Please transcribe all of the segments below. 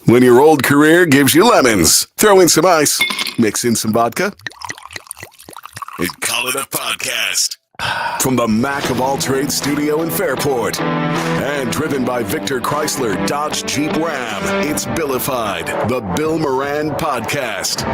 When your old career gives you lemons, throw in some ice, mix in some vodka, and call it a podcast. From the Mac of All Trades studio in Fairport and driven by Victor Chrysler Dodge Jeep Ram, it's Billified, the Bill Moran Podcast.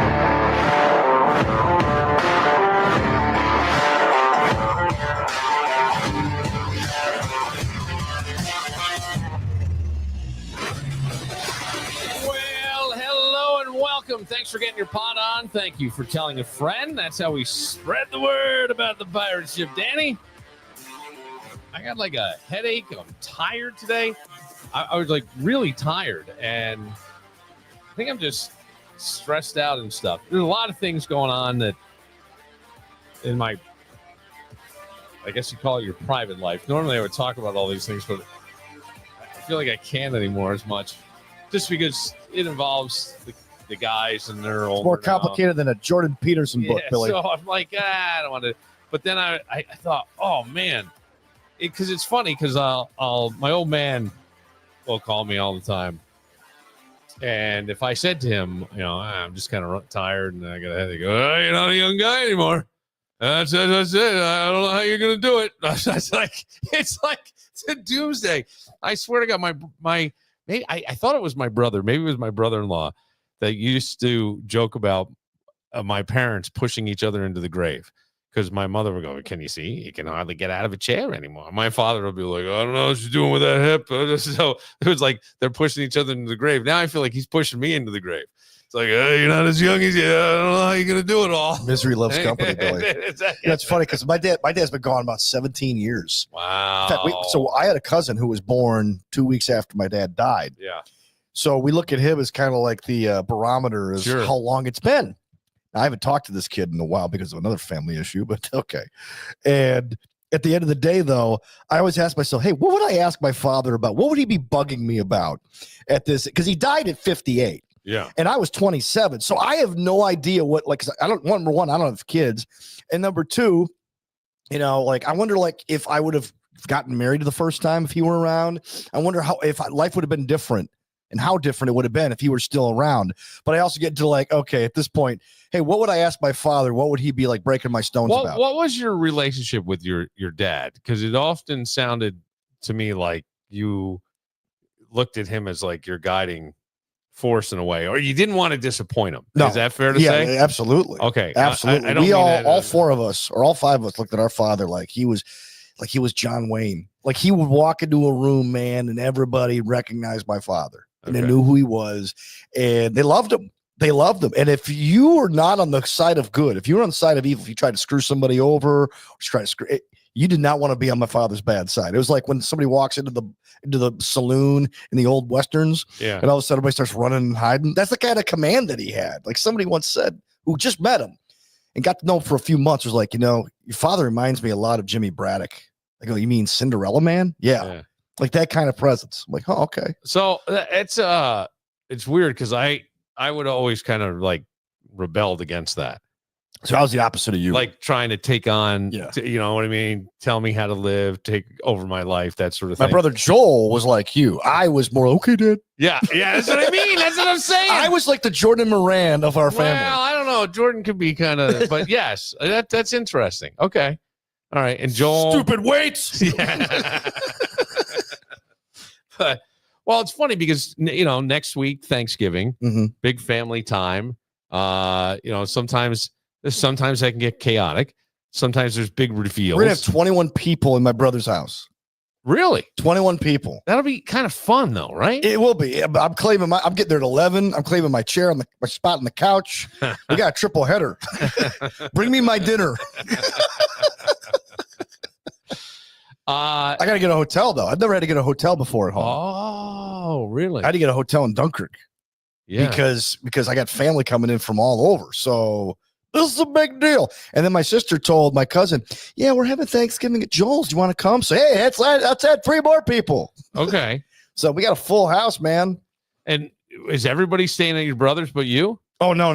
Welcome. Thanks for getting your pot on. Thank you for telling a friend. That's how we spread the word about the pirate ship. Danny, I got like a headache. I'm tired today. I was like really tired, and I think I'm just stressed out and stuff. There's a lot of things going on that in my, I guess you call it your private life. Normally I would talk about all these things, but I feel like I can't anymore as much just because it involves the guys and they're older. It's more complicated than a Jordan Peterson book, Billy. So I'm like, I don't want to. But then I thought, oh man, because it's funny because my old man will call me all the time, and if I said to him, I'm just kind of tired and I got a headache, you're not a young guy anymore. That's it. I don't know how you're gonna do it. It's like a doomsday. I swear to God, my maybe I thought it was my brother. Maybe it was my brother-in-law that used to joke about my parents pushing each other into the grave because my mother would go, can you see? He can hardly get out of a chair anymore. My father would be like, I don't know what she's doing with that hip. So it was like they're pushing each other into the grave. Now I feel like he's pushing me into the grave. It's like, you're not as young as you. I don't know how you're going to do it all. Misery loves company, Billy. That's funny because my dad's been gone about 17 years. Wow. In fact, so I had a cousin who was born 2 weeks after my dad died. Yeah. So we look at him as kind of like the barometer of how long it's been. Now, I haven't talked to this kid in a while because of another family issue, but okay. And at the end of the day, though, I always ask myself, hey, what would I ask my father about? What would he be bugging me about at this? Because he died at 58. Yeah. And I was 27. So I have no idea what, like, number one, I don't have kids. And number two, I wonder, if I would have gotten married the first time if he were around. I wonder if life would have been different. And how different it would have been if he were still around. But I also get to okay, at this point, hey, what would I ask my father? What would he be like breaking my stones about? What was your relationship with your dad? Because it often sounded to me like you looked at him as like your guiding force in a way, or you didn't want to disappoint him. No. Is that fair to say? Yeah, absolutely. Okay. Absolutely. I don't we mean all four of us, or all five of us, looked at our father like he was John Wayne. Like he would walk into a room, man, and everybody recognized my father. And they knew who he was, and they loved him. They loved him. And if you were not on the side of good, if you were on the side of evil, if you tried to screw somebody over, or try to screw it, you did not want to be on my father's bad side. It was like when somebody walks into the saloon in the old westerns, and all of a sudden everybody starts running and hiding. That's the kind of command that he had. Like somebody once said, who just met him and got to know him for a few months, was like, your father reminds me a lot of Jimmy Braddock. I go, you mean Cinderella Man? Yeah. Like that kind of presence. I'm like, oh, okay. So it's weird because I would always kind of like rebelled against that. So I was the opposite of you. Like trying to take on, you know what I mean? Tell me how to live, take over my life, that sort of thing. My brother Joel was like you. I was more, okay, Dad. Yeah, that's what I mean. That's what I'm saying. I was like the Jordan Moran of our family. Well, I don't know. Jordan could be kind of, but yes, that's interesting. Okay. All right. And Joel. Stupid weights. Yeah. But, well, it's funny because, next week, Thanksgiving, big family time. Sometimes that can get chaotic. Sometimes there's big reveals. We're going to have 21 people in my brother's house. Really? 21 people. That'll be kind of fun, though, right? It will be. I'm getting there at 11. I'm claiming my chair on my spot on the couch. We got a triple header. Bring me my dinner. I got to get a hotel, though. I've never had to get a hotel before at home. Oh, really? I had to get a hotel in Dunkirk. Yeah. Because I got family coming in from all over. So this is a big deal. And then my sister told my cousin, yeah, we're having Thanksgiving at Joel's. Do you want to come? So, hey, that's 3 more people. Okay. So we got a full house, man. And is everybody staying at your brother's but you? Oh, no.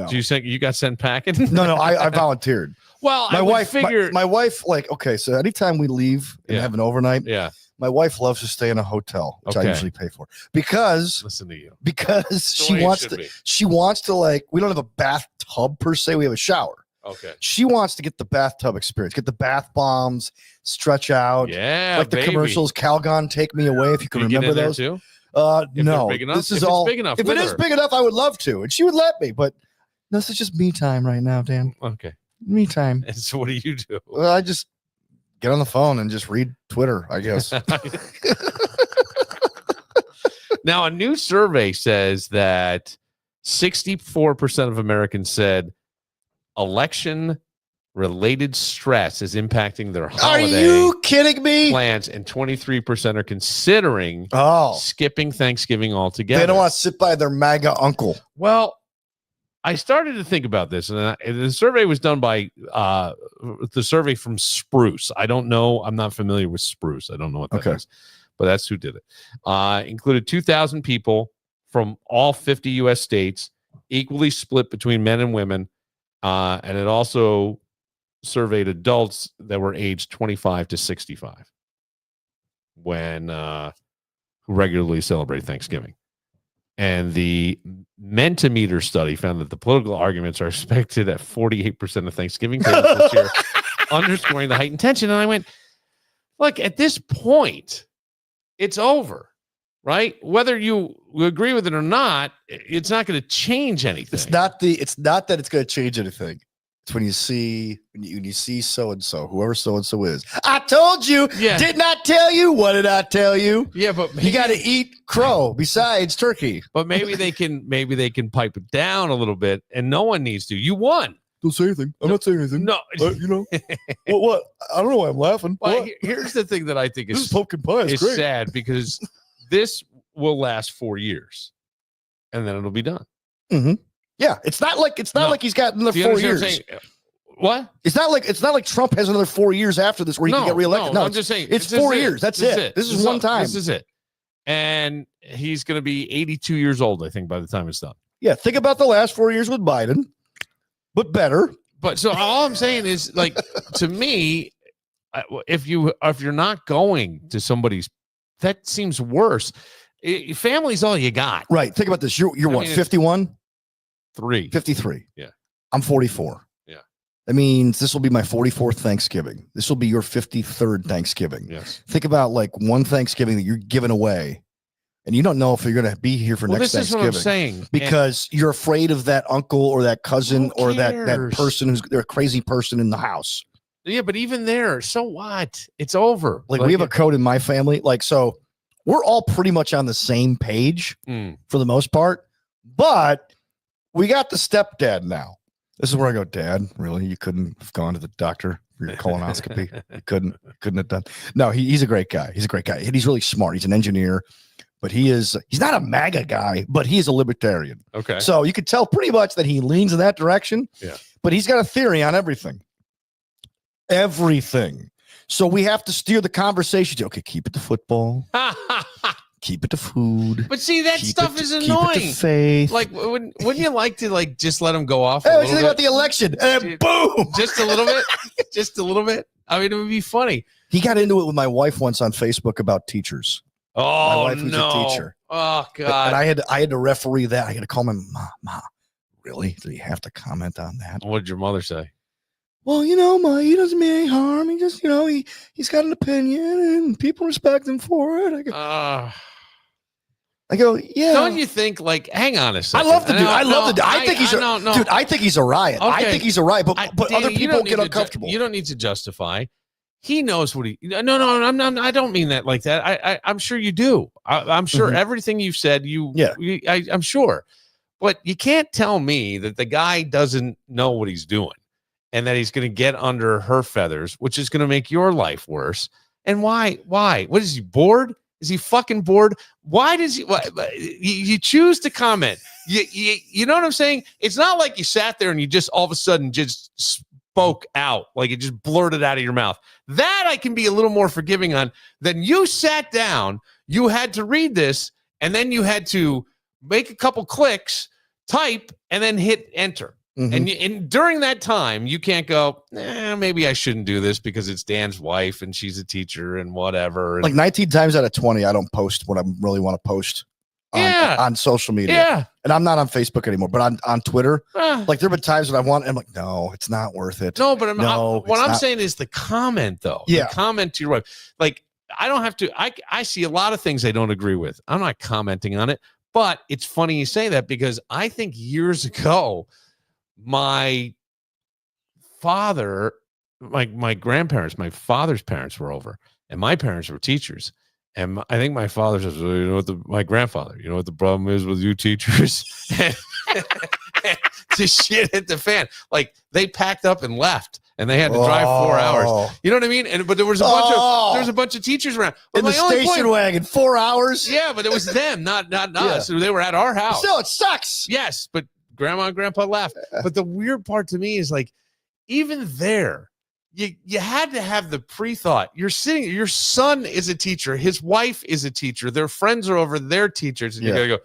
Do you think you got sent packing? No, I volunteered. Well, My wife, figured. my wife, like, okay, so anytime we leave and have an overnight, Yeah. my wife loves to stay in a hotel, which I usually pay for because listen to you. Because she wants to like, we don't have a bathtub per se, we have a shower. Okay. She wants to get the bathtub experience, get the bath bombs, stretch out. Yeah, like the commercials, Calgon, Take Me Away, if you can remember those. Too? No, this is all big enough. If it is big enough, I would love to, and she would let me. But this is just me time right now, Dan. Okay, me time. And so, what do you do? Well, I just get on the phone and just read Twitter, I guess. Now, a new survey says that 64% of Americans said election-related stress is impacting their holiday. Are you kidding me? Plans, and 23% are considering skipping Thanksgiving altogether. They don't want to sit by their MAGA uncle. Well, I started to think about this, and the survey was done by the survey from Spruce. I don't know. I'm not familiar with Spruce. I don't know what that is, but that's who did it. Included 2,000 people from all 50 U.S. states, equally split between men and women. And it also surveyed adults that were aged 25 to 65 when who regularly celebrate Thanksgiving. And the Mentimeter study found that the political arguments are expected at 48% of Thanksgiving tables this year, underscoring the heightened tension. And I went, look, at this point, it's over. Right? Whether you agree with it or not, it's not going to change anything. It's not that it's going to change anything. It's when you see so and so, whoever so and so is. I told you. Yeah. Did not tell you. What did I tell you? Yeah, but you got to eat crow besides turkey. But maybe they can pipe it down a little bit, and no one needs to. You won. Don't say anything. I'm not saying anything. No, what? I don't know why I'm laughing. Well, here's the thing that I think is pumpkin pie. It's great. Sad because this will last 4 years, and then it'll be done. Mm-hmm. Yeah, it's not like he's got another 4 years. What? It's not like Trump has another 4 years after this where he can get reelected. No, I'm just saying it's 4 years. That's it. This is one time. This is it, and he's going to be 82 years old, I think, by the time it's done. Yeah, think about the last 4 years with Biden, but better. But so all I'm saying is, like, to me, if you're not going to somebody's, that seems worse. Family's all you got. Right. Think about this. You're what, 51? 53. Yeah. I'm 44. Yeah. That means this will be my 44th Thanksgiving. This will be your 53rd Thanksgiving. Yes. Think about like one Thanksgiving that you're giving away, and you don't know if you're going to be here for next Thanksgiving. This is what I'm saying. Because you're afraid of that uncle or that cousin or that person they're a crazy person in the house. Yeah, but even there, so what? It's over. Like we have a code in my family. Like, so we're all pretty much on the same page for the most part, but we got the stepdad now. This is where I go, Dad, really? You couldn't have gone to the doctor for your colonoscopy? You couldn't have done. No, he's a great guy. He's a great guy. And he's really smart. He's an engineer, but he's not a MAGA guy, but he is a libertarian. Okay. So you could tell pretty much that he leans in that direction. Yeah. But he's got a theory on everything. Everything. So we have to steer the conversation to, okay, keep it to football. Keep it to food. But see, that stuff is annoying. Keep it to faith. Like, wouldn't you like to like just let them go off? Hey, what do you think about the election? And boom! Just a little bit. Just a little bit. I mean, it would be funny. He got into it with my wife once on Facebook about teachers. Oh, my wife was a teacher. Oh God! And I had to referee that. I had to call my mom. Really? Did he have to comment on that? What did your mother say? Well, Ma, he doesn't mean any harm. He just, he's got an opinion and people respect him for it. I go, yeah. Don't you think, like, hang on a second. I love the dude. I think he's dude, I think he's a riot. Okay. I think he's a riot, but other people get uncomfortable. You don't need to justify. He knows what no, I don't mean that like that. I'm sure you do. I'm sure everything you've said, I'm sure. But you can't tell me that the guy doesn't know what he's doing and that he's going to get under her feathers, which is going to make your life worse. And why? What is he, bored? Is he fucking bored? Why does he? You choose to comment. You know what I'm saying? It's not like you sat there and you just all of a sudden just spoke out, like it just blurted out of your mouth. That I can be a little more forgiving on. Than you sat down, you had to read this, and then you had to make a couple clicks type and then hit enter. And during that time, you can't go, maybe I shouldn't do this because it's Dan's wife and she's a teacher and whatever. And like 19 times out of 20, I don't post what I really want to post on social media. Yeah. And I'm not on Facebook anymore, but on Twitter, like there have been times when I'm like, no, it's not worth it. No, but what I'm saying is the comment, though. Yeah. The comment to your wife. Like, I don't have to, I see a lot of things I don't agree with. I'm not commenting on it, but it's funny you say that because I think years ago, my father, my grandparents, my father's parents were over, and my parents were teachers. And I think my father says, well, my grandfather, you know what the problem is with you teachers? Just shit hit the fan. Like they packed up and left, and they had to drive 4 hours. You know what I mean? But there was a bunch of teachers around. But in the station wagon, 4 hours. Yeah, but it was them, not us. They were at our house. Still, it sucks. Yes, but grandma and grandpa left. But the weird part to me is like, even there, you had to have the pre-thought. Your son is a teacher, his wife is a teacher, their friends are over, they're teachers, and you gotta go,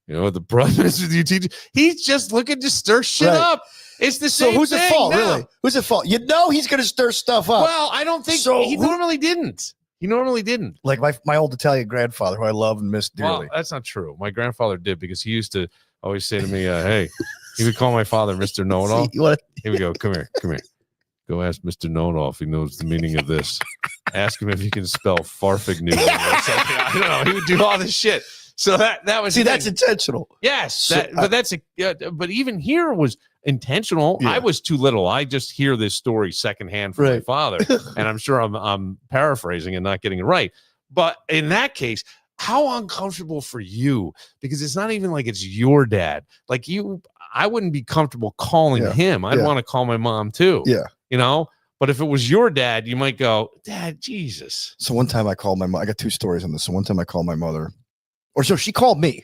you know what the problem is with you teachers? He's just looking to stir shit up. It's the same. So who's at fault, now. really? Who's at fault? You know he's gonna stir stuff up. Well, I don't think he normally didn't. He normally didn't. Like my old Italian grandfather, who I love and miss dearly. Well, that's not true. My grandfather did, because he used to always say to me, hey, he would call my father Mr. Know-it-all. Here we go. Come here. Go ask Mr. Know-it-all if he knows the meaning of this. Ask him if he can spell Farfignu or something. I don't know. He would do all this shit. So that was that's intentional. Yes, but even here was intentional. Yeah. I was too little. I just hear this story secondhand from my father, and I'm sure I'm paraphrasing and not getting it right. But in that case, how uncomfortable for you, because it's not even like it's your dad. Like I wouldn't be comfortable calling him. I'd want to call my mom too. Yeah. You know, but if it was your dad, you might go, Dad, Jesus. So one time I called my mom. I got two stories on this. So one time I called my mother, she called me.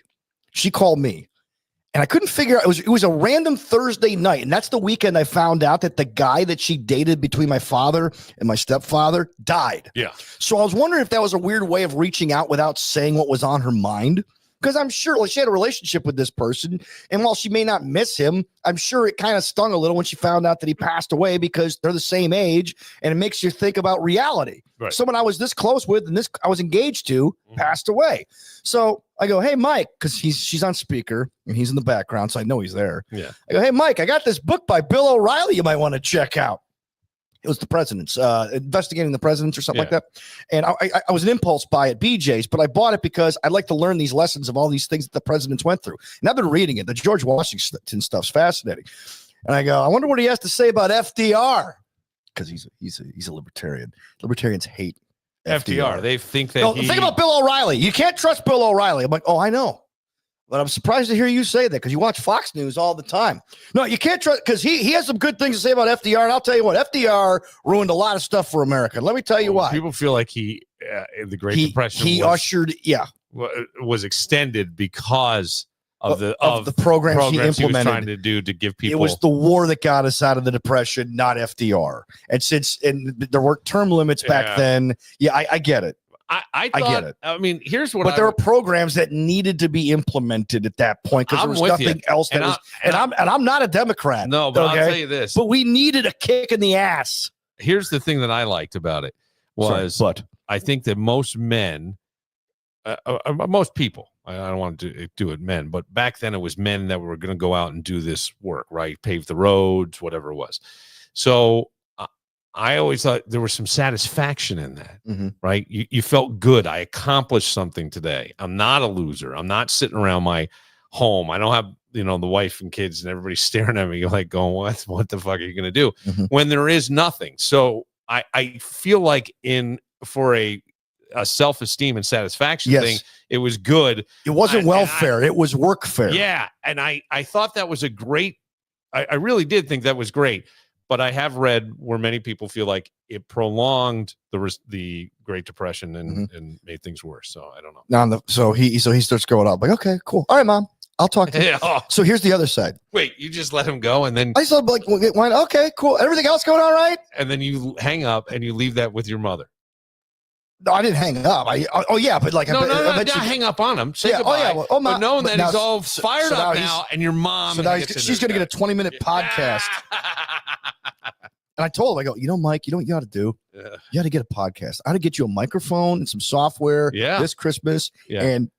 And I couldn't figure out, it was a random Thursday night. And that's the weekend I found out that the guy that she dated between my father and my stepfather died. Yeah. So I was wondering if that was a weird way of reaching out without saying what was on her mind. Because I'm sure she had a relationship with this person. And while she may not miss him, I'm sure it kind of stung a little when she found out that he passed away, because they're the same age. And it makes you think about reality. Right. Someone I was this close with and I was engaged to passed away. So I go, hey, Mike, because she's on speaker and he's in the background, so I know he's there. Yeah. I go, hey, Mike, I got this book by Bill O'Reilly you might want to check out. It was the presidents, investigating the presidents or something like that. And I was an impulse buy at BJ's, but I bought it because I'd like to learn these lessons of all these things that the presidents went through. And I've been reading it. The George Washington stuff's fascinating. And I go, I wonder what he has to say about FDR, because he's a libertarian. Libertarians hate FDR. They think that think about Bill O'Reilly. You can't trust Bill O'Reilly. I'm like, oh, I know. But I'm surprised to hear you say that, because you watch Fox News all the time. No, you can't trust, because he has some good things to say about FDR. And I'll tell you what, FDR ruined a lot of stuff for America. Let me tell you why. People feel like the Great Depression was extended because of the programs he implemented. He was trying to do to give people. It was the war that got us out of the Depression, not FDR. And there were term limits back then. Yeah, I get it. I get it. I mean, here's what. But there are programs that needed to be implemented at that point, because there was nothing else that was. And I'm not a Democrat. No, but I'll tell you this. But we needed a kick in the ass. Here's the thing that I liked about it was, I think that most men, most people, I don't want to do it men, but back then it was men that were going to go out and do this work, right? Pave the roads, whatever it was. So I always thought there was some satisfaction in that, right? You felt good. I accomplished something today. I'm not a loser. I'm not sitting around my home. I don't have, the wife and kids and everybody staring at me like going, what the fuck are you going to do when there is nothing? So I feel like for a self-esteem and satisfaction thing, it was good. It wasn't welfare. It was workfare. Yeah. And I thought that was I really did think that was great. But I have read where many people feel like it prolonged the Great Depression and made things worse. So I don't know. So he starts going up. Like, okay, cool. All right, Mom, I'll talk to you. So here's the other side. Wait, you just let him go, and then I said, like, okay, cool. Everything else going all right? And then you hang up and you leave that with your mother. No, I didn't hang up. But like, no, I don't hang up on him. Say yeah, goodbye. but knowing that now, he's all fired up now, and your mom. So now she's going to get a 20-minute podcast. And I told him, I go, Mike, you know what you ought to do? Yeah. You ought to get a podcast. I ought to get you a microphone and some software this Christmas. Yeah. And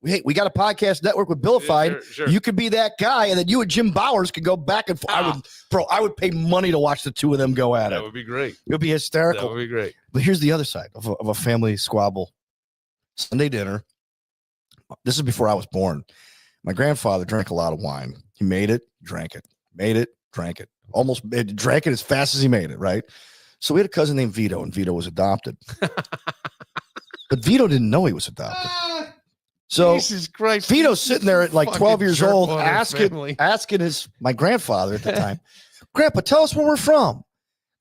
hey, we got a podcast network with Billified. Sure. You could be that guy, and then you and Jim Bowers could go back and forth. I would pay money to watch the two of them go at it. That would be great. It would be hysterical. That would be great. But here's the other side of a family squabble. Sunday dinner. This is before I was born. My grandfather drank a lot of wine. He made it, drank it, made it, drank it. Almost drank it as fast as he made it, right? So we had a cousin named Vito, and Vito was adopted. But Vito didn't know he was adopted. So Jesus Christ, Vito's sitting there at like 12 years old asking my grandfather at the time, Grandpa, tell us where we're from.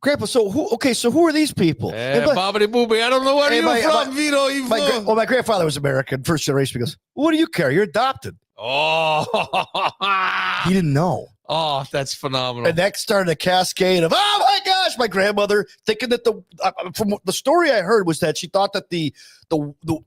Grandpa, so who are these people? Bobbity boobie, I don't know where you're from, Vito. My grandfather was American, first generation. He goes, what do you care? You're adopted. Oh, he didn't know. Oh, that's phenomenal. And that started a cascade of, oh my gosh, my grandmother thinking that from the story I heard was that she thought that the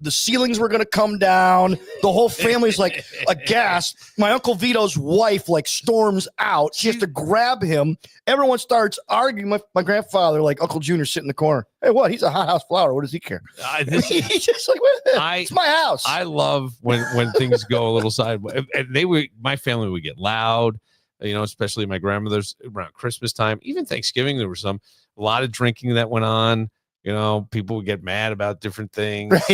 ceilings were going to come down. The whole family's like aghast. My Uncle Vito's wife like storms out. She has to grab him. Everyone starts arguing. My grandfather, like Uncle Junior, sitting in the corner. Hey, what? He's a hothouse flower. What does he care? He's just like, it's my house. I love when things go a little sideways. And my family would get loud. Especially my grandmother's around Christmas time, even Thanksgiving, there was a lot of drinking that went on. People would get mad about different things. Right.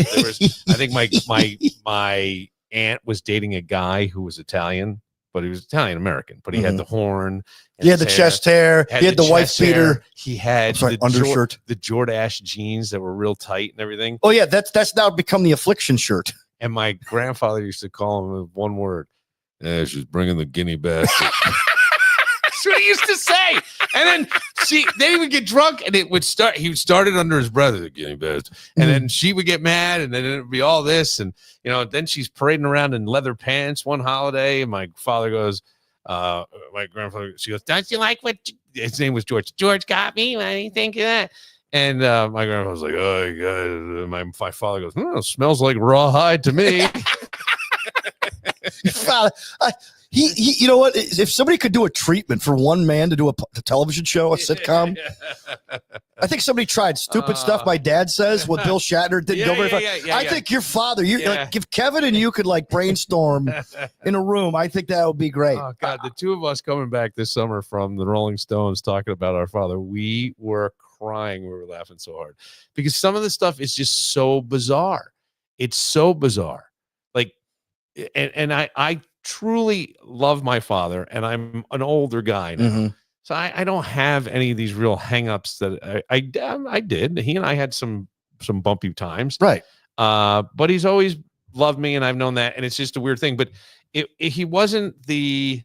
I think my aunt was dating a guy who was Italian, but he was Italian American, but he had the horn. He had the chest hair. He had the wife beater. He had the undershirt, the Jordache jeans that were real tight and everything. Oh yeah, that's now become the affliction shirt. And my grandfather used to call him with one word. Yeah, she's bringing the guinea bastard. That's what he used to say. And then they would get drunk, and he would start it under his breath, the guinea bastard. And then she would get mad, and then it would be all this. And, then she's parading around in leather pants one holiday. And my father goes, my grandfather, she goes, don't you like what his name was George? George got me. What do you think of that? And my grandfather was like, oh, God. My father goes, it smells like rawhide to me. You know what? If somebody could do a treatment for one man to do a television show, a sitcom, I think somebody tried Stupid Stuff My Dad Says with Bill Shatner. Didn't go very far. I think your father, like, if Kevin and you could like brainstorm in a room, I think that would be great. Oh God, the two of us coming back this summer from the Rolling Stones talking about our father, we were crying. We were laughing so hard because some of the stuff is just so bizarre. It's so bizarre. And I truly love my father, and I'm an older guy now. So I don't have any of these real hangups that I did. He and I had some bumpy times. Right. But he's always loved me, and I've known that, and it's just a weird thing. But he wasn't the,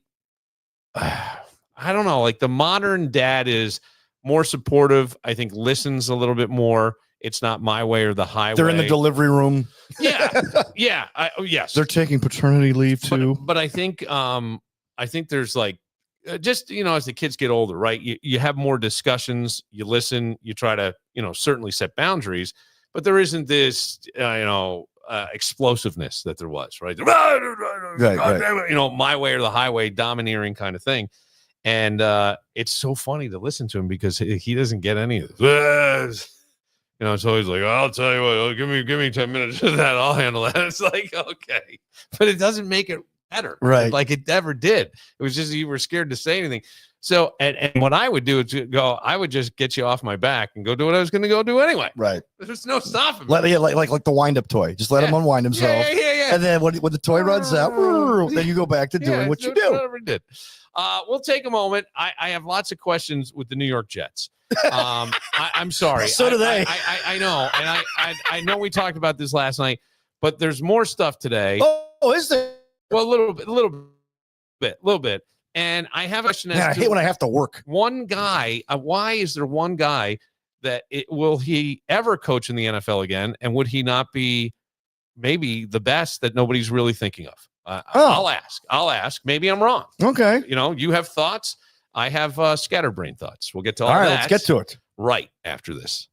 I don't know, like the modern dad is more supportive, I think listens a little bit more. It's not my way or the highway. They're in the delivery room. Yeah. Yes. They're taking paternity leave too. But I think there's like, just, as the kids get older, right? You have more discussions, you listen, you try to, certainly set boundaries, but there isn't this, explosiveness that there was, right? Right. My way or the highway, domineering kind of thing. And it's so funny to listen to him because he doesn't get any of this. It's always like, I'll tell you what, give me 10 minutes of that. I'll handle that. It's like, okay, but it doesn't make it better. Right. Like it never did. It was just, you were scared to say anything. So, and what I would do is I would just get you off my back and go do what I was going to go do anyway. Right. There's no stopping me. Like the wind up toy. Just let him unwind himself. Yeah. And then when the toy runs out, then you go back to doing what you do. Whatever did. We'll take a moment. I have lots of questions with the New York Jets. I'm sorry. So do they. I know. And I know we talked about this last night, but there's more stuff today. Oh, is there? Well, a little bit. And I have a question. I hate when I have to work. One guy, why is there one guy that will he ever coach in the NFL again? And would he not be maybe the best that nobody's really thinking of? I'll ask. Maybe I'm wrong. Okay. You have thoughts. I have scatterbrain thoughts. We'll get to all right, that. let's get to it. Right after this.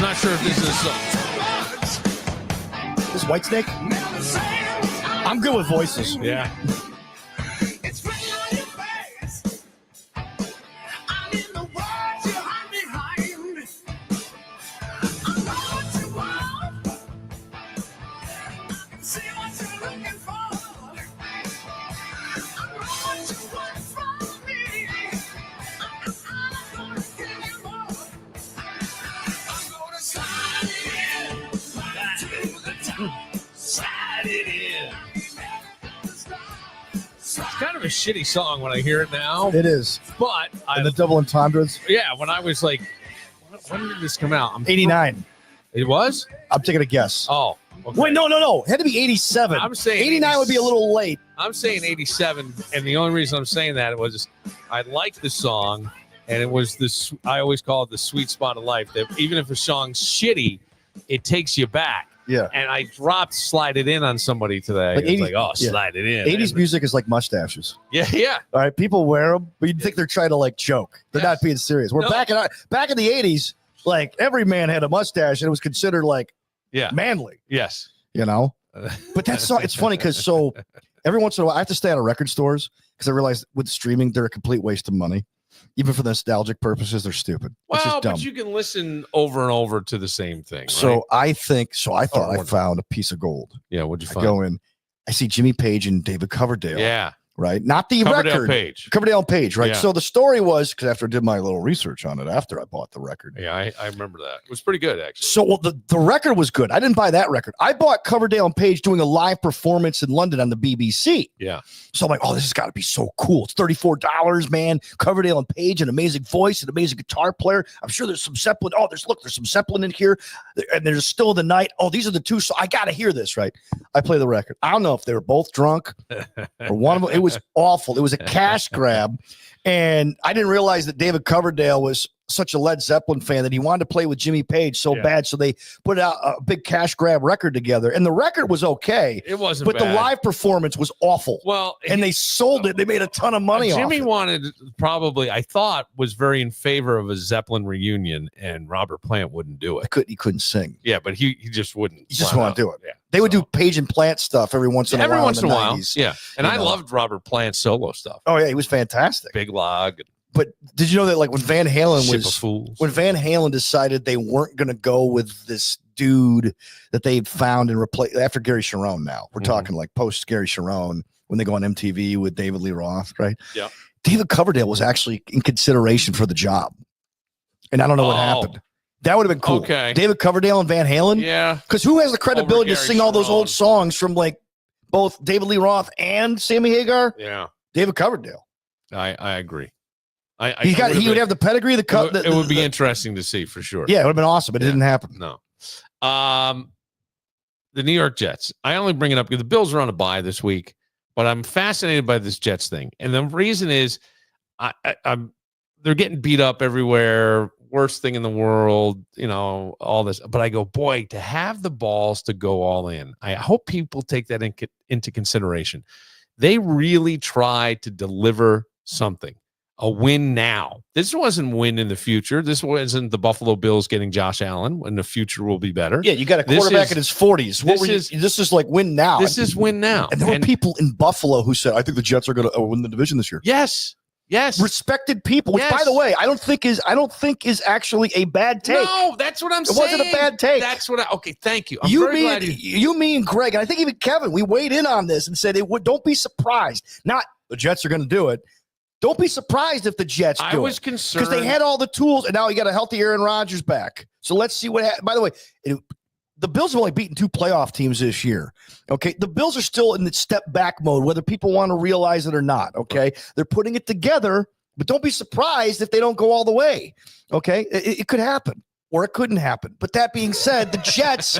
not sure if this is a song. This is Whitesnake? I'm good with voices. Yeah. It's kind of a shitty song when I hear it now. It is. But And the double entendres. yeah, when I was like, when did this come out? 89. It was? I'm taking a guess. Oh. Okay. Wait, no. It had to be 87. I'm saying 89 would be a little late. I'm saying 87, and the only reason I'm saying that was I like the song, and it was this. I always call it the sweet spot of life. That even if a song's shitty, it takes you back. Yeah. And I dropped "Slide It In" on somebody today. Like It's 80 like, oh, slide it in. 80s And- music is like mustaches. Yeah. All right, people wear them, but you'd think they're trying to like joke. They're not being serious. We're No. back in the 80s. Like every man had a mustache, and it was considered like manly. Yes. You know. But that's so. It's funny because so every once in a while I have to stay out of record stores because I realize with streaming they're a complete waste of money. Even for nostalgic purposes, they're stupid. It's Well, just dumb. but you can listen over and over to the same thing. So right? I thought I found a piece of gold. Yeah. What'd you I find? go in, I see Jimmy Page and David Coverdale. Yeah. Right. Not the Coverdale record. Page. Coverdale and Page. Right. Yeah. So the story was because after I did my little research on it, after I bought the record. Yeah, I remember that. It was pretty good, actually. So the record was good. I didn't buy that record. I bought Coverdale and Page doing a live performance in London on the BBC. Yeah. So I'm like, oh, this has got to be so cool. It's $34, man. Coverdale and Page, an amazing voice, an amazing guitar player. I'm sure there's some Zeppelin. Oh, there's some Zeppelin in here. And there's Still the Night. Oh, these are the two. So I got to hear this, right? I play the record. I don't know if they were both drunk or one of them. It was awful. It was a cash grab. And I didn't realize that David Coverdale was such a Led Zeppelin fan that he wanted to play with Jimmy Page so bad. So they put out a big cash grab record together. And the record was okay. It wasn't But bad. the live performance was awful. Well, and they sold it. They made a ton of money off Jimmy it. wanted probably, I thought, was very in favor of a Zeppelin reunion, and Robert Plant wouldn't do it. He couldn't sing. Yeah, but he just wouldn't. He just flat wanted to do out. it. Yeah. They would do Page and Plant stuff every once in a while. Every once in a while. 90s. Yeah. And You I know. loved Robert Plant's solo stuff. Oh yeah, he was fantastic. Big Log, But did you know that like when Van Halen Ship of Fools. when Van Halen decided they weren't going to go with this dude that they found and replaced after Gary Sharon? Now we're talking like post Gary Sharon when they go on MTV with David Lee Roth, right? Yeah. David Coverdale was actually in consideration for the job, and I don't know what happened. That would have been cool. Okay. David Coverdale and Van Halen. Yeah. Because who has the credibility to Gary sing all those Sharon. old songs from like both David Lee Roth and Sammy Hagar? Yeah. David Coverdale. I agree. He would have the pedigree. It would be interesting to see for sure. Yeah, it would have been awesome, but it didn't happen. No. The New York Jets. I only bring it up because the Bills are on a bye this week, but I'm fascinated by this Jets thing. And the reason is they're getting beat up everywhere. Worst thing in the world, all this. But I go, boy, to have the balls to go all in. I hope people take that into consideration. They really tried to deliver something. A win now. This wasn't win in the future. This wasn't the Buffalo Bills getting Josh Allen when the future will be better. Yeah, you got a quarterback in his 40s. This is like win now. This is win now. And there were people in Buffalo who said, I think the Jets are going to win the division this year. Yes. Respected people, which by the way, I don't think is actually a bad take. No, that's what I'm saying. It wasn't a bad take. That's what okay, thank you. I'm very glad you, me, and Greg, and I think even Kevin, we weighed in on this and said don't be surprised. Not the Jets are going to do it. Don't be surprised if the Jets do it. I was concerned because they had all the tools, and now you got a healthy Aaron Rodgers back. So let's see what happens. By the way, the Bills have only beaten 2 playoff teams this year. Okay, the Bills are still in the step back mode, whether people want to realize it or not. Okay, they're putting it together, but don't be surprised if they don't go all the way. Okay, it could happen. Or it couldn't happen. But that being said, the Jets,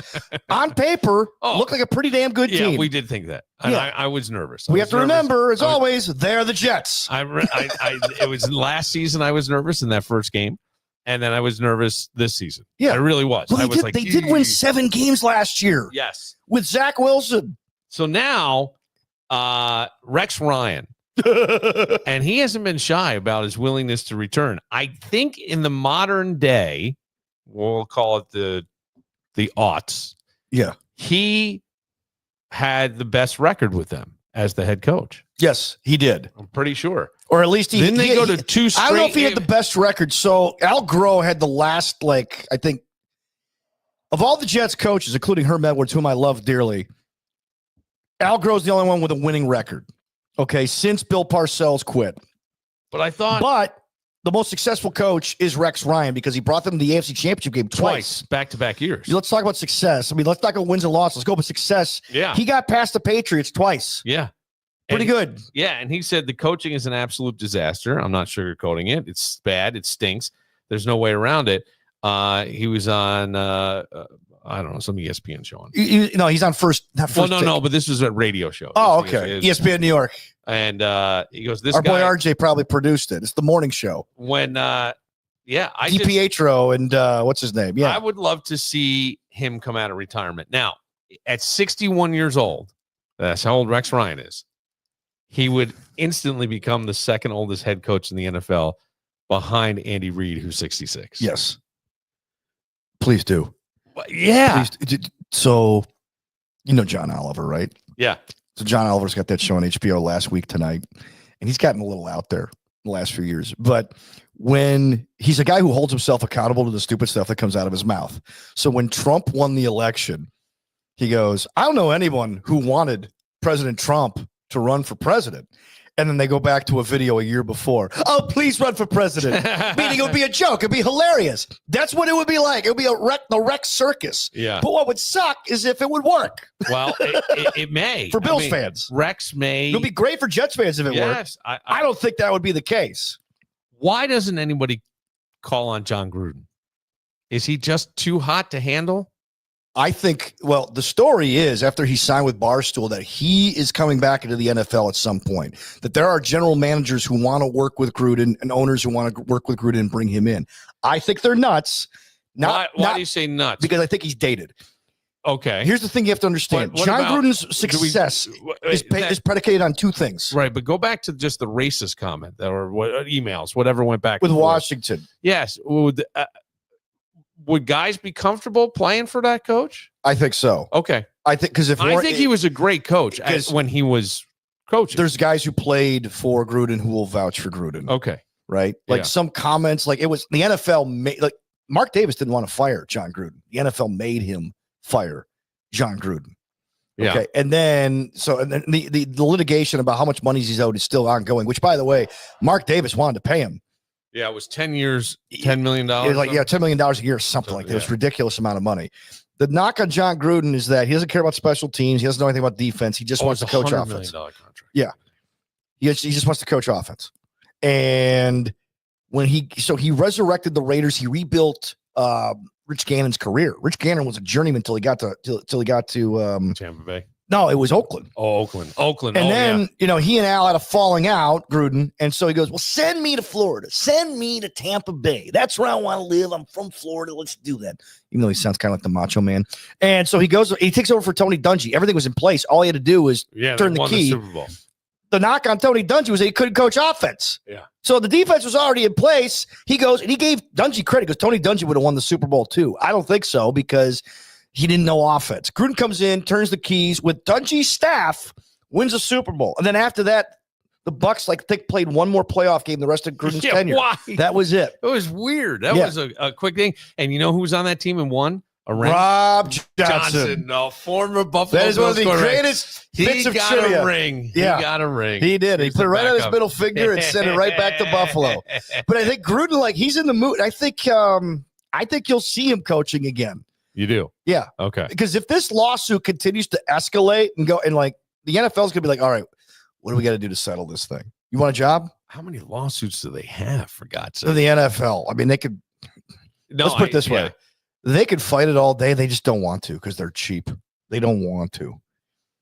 on paper, look like a pretty damn good team. Yeah, we did think that. And I was nervous. We have to remember, as always, they're the Jets. It was last season I was nervous in that first game. And then I was nervous this season. Yeah. I really was. Well, they did win 7 games last year. Yes. With Zach Wilson. So now, Rex Ryan. And he hasn't been shy about his willingness to return. I think in the modern day, we'll call it the aughts. Yeah. He had the best record with them as the head coach. Yes, he did. I'm pretty sure. Or at least Didn't they go to two straight? I don't know if he had the best record. So Al Groh had the last, I think, of all the Jets coaches, including Herm Edwards, whom I love dearly, Al Groh's the only one with a winning record. Okay, since Bill Parcells quit. But the most successful coach is Rex Ryan because he brought them to the AFC Championship game twice. Back-to-back years. Let's talk about success. I mean, let's not go wins and losses. Let's go with success. Yeah. He got past the Patriots twice. Yeah. Pretty good. Yeah, and he said the coaching is an absolute disaster. I'm not sugarcoating it. It's bad. It stinks. There's no way around it. He was on, I don't know, some ESPN show. No, he's on first. Not first no, but this was a radio show. Oh, okay. ESPN New York. And he goes, Our boy RJ probably produced it. It's the morning show. When, DiPietro and what's his name? Yeah. I would love to see him come out of retirement. Now, at 61 years old, that's how old Rex Ryan is. He would instantly become the second oldest head coach in the NFL behind Andy Reid, who's 66. Yes. Please do. Yeah. Please do. So, you know John Oliver, right? Yeah. So John Oliver's got that show on HBO last week tonight, and he's gotten a little out there in the last few years. But when he's a guy who holds himself accountable to the stupid stuff that comes out of his mouth. So when Trump won the election, he goes, I don't know anyone who wanted President Trump to run for president. And then they go back to a video a year before. Oh, please run for president. Meaning it would be a joke. It'd be hilarious. That's what it would be like. It would be the Rex circus. Yeah. But what would suck is if it would work. Well, it may. For Bills fans. Rex may. It would be great for Jets fans if it worked. I don't think that would be the case. Why doesn't anybody call on John Gruden? Is he just too hot to handle? I think, well, the story is after he signed with Barstool that he is coming back into the NFL at some point, that there are general managers who want to work with Gruden and owners who want to work with Gruden and bring him in. I think they're nuts. Why do you say nuts? Because I think he's dated. Okay. Here's the thing you have to understand. John Gruden's success is predicated on two things. Right, but go back to just the racist comment or emails, whatever went back with Washington. Yes. Would guys be comfortable playing for that coach? I think so. Okay. I think he was a great coach when he was coaching. There's guys who played for Gruden who will vouch for Gruden. Okay. Right? Like some comments, like it was the NFL like Mark Davis didn't want to fire John Gruden. The NFL made him fire John Gruden. Yeah. Okay. And then the litigation about how much money he's owed is still ongoing, which by the way, Mark Davis wanted to pay him. Yeah, it was 10 years, $10 million. It was like, $10 million a year or something like that. It was a ridiculous amount of money. The knock on John Gruden is that he doesn't care about special teams. He doesn't know anything about defense. He just wants to coach offense. Contract. Yeah. He just wants to coach offense. And when he resurrected the Raiders, he rebuilt Rich Gannon's career. Rich Gannon was a journeyman till he got to Tampa Bay. No, it was Oakland. Oh, Oakland. And then, he and Al had a falling out, Gruden. And so he goes, well, send me to Florida. Send me to Tampa Bay. That's where I want to live. I'm from Florida. Let's do that. Even though he sounds kind of like the Macho Man. And so he takes over for Tony Dungy. Everything was in place. All he had to do was turn the key. The Super Bowl. The knock on Tony Dungy was that he couldn't coach offense. Yeah. So the defense was already in place. He goes, and he gave Dungy credit because Tony Dungy would have won the Super Bowl too. I don't think so because he didn't know offense. Gruden comes in, turns the keys with Dungy's staff, wins a Super Bowl. And then after that, the Bucs played one more playoff game the rest of Gruden's tenure. Why? That was it. It was weird. That was a quick thing. And you know who was on that team and won? Rob Johnson. No, former Buffalo. That is one of the greatest bits of trivia. A ring. Yeah. He got a ring. He did. He put it right on his middle finger and sent it right back to Buffalo. But I think Gruden, he's in the mood. I think you'll see him coaching again. You do? Yeah. Okay. Because if this lawsuit continues to escalate and go, and the NFL's gonna be like, all right, what do we got to do to settle this thing? You want a job? How many lawsuits do they have, for God's sake? The NFL. I mean, they could. Let's put it this way: they could fight it all day. They just don't want to because they're cheap. They don't want to.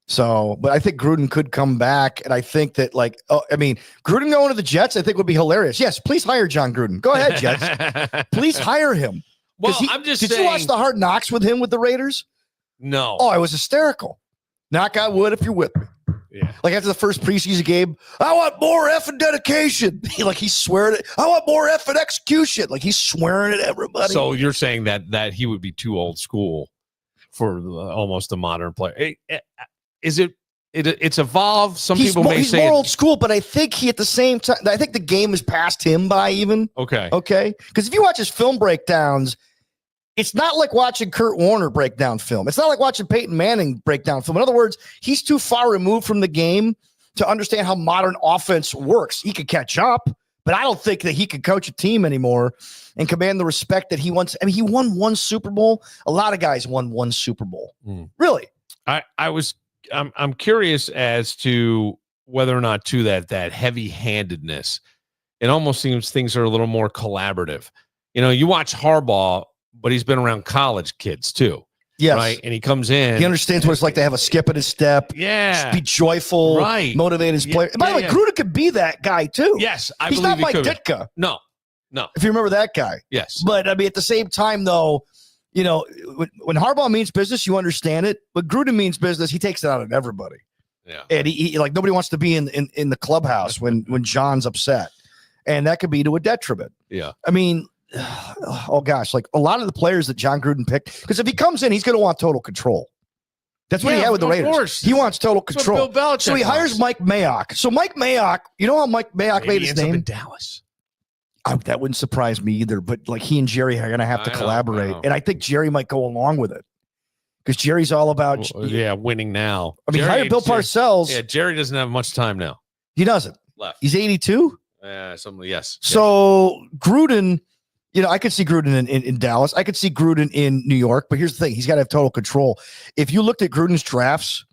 So, but I think Gruden could come back, and I think that Gruden going to the Jets, I think would be hilarious. Yes, please hire John Gruden. Go ahead, Jets. Please hire him. Well, I'm just saying. Did you watch the Hard Knocks with him with the Raiders? No. Oh, it was hysterical. Knock on wood if you're with me. Yeah. Like after the first preseason game, I want more effing dedication. He's swearing it. I want more effing execution. Like he's swearing at everybody. So you're saying that he would be too old school for almost a modern player. Is it? It's evolved. Some people may say he's more old school, but I think he at the same time. I think the game has passed him by even. Okay. Because if you watch his film breakdowns, it's not like watching Kurt Warner break down film. It's not like watching Peyton Manning break down film. In other words, he's too far removed from the game to understand how modern offense works. He could catch up, but I don't think that he could coach a team anymore and command the respect that he wants. I mean, he won one Super Bowl. A lot of guys won one Super Bowl. Really? I'm curious as to whether or not to that heavy-handedness. It almost seems things are a little more collaborative. You watch Harbaugh, but he's been around college kids too. Yes. Right. And he comes in. He understands what it's like to have a skip in his step. Yeah. Be joyful. Right. Motivate his player. And by the way, Gruden could be that guy too. Yes. He's not Mike Ditka. No. If you remember that guy. Yes. But I mean, at the same time, though, when Harbaugh means business, you understand it. But Gruden means business. He takes it out on everybody. Yeah. And he like nobody wants to be in the clubhouse when John's upset. And that could be to a detriment. Yeah. I mean, oh gosh, like a lot of the players that John Gruden picked, because if he comes in, he's going to want total control. That's what he had with the Raiders. Course. He wants total control. Bill Belichick So he hires Mike Mayock. So Mike Mayock, you know how Mike Mayock made his name? In Dallas. That wouldn't surprise me either. But like he and Jerry are going to have to collaborate, and I think Jerry might go along with it because Jerry's all about winning now. I mean, hire Bill Parcells. Yeah, Jerry doesn't have much time now. He doesn't. Left. He's 82. Yes. So Gruden. I could see Gruden in Dallas. I could see Gruden in New York. But here's the thing. He's got to have total control. If you looked at Gruden's drafts,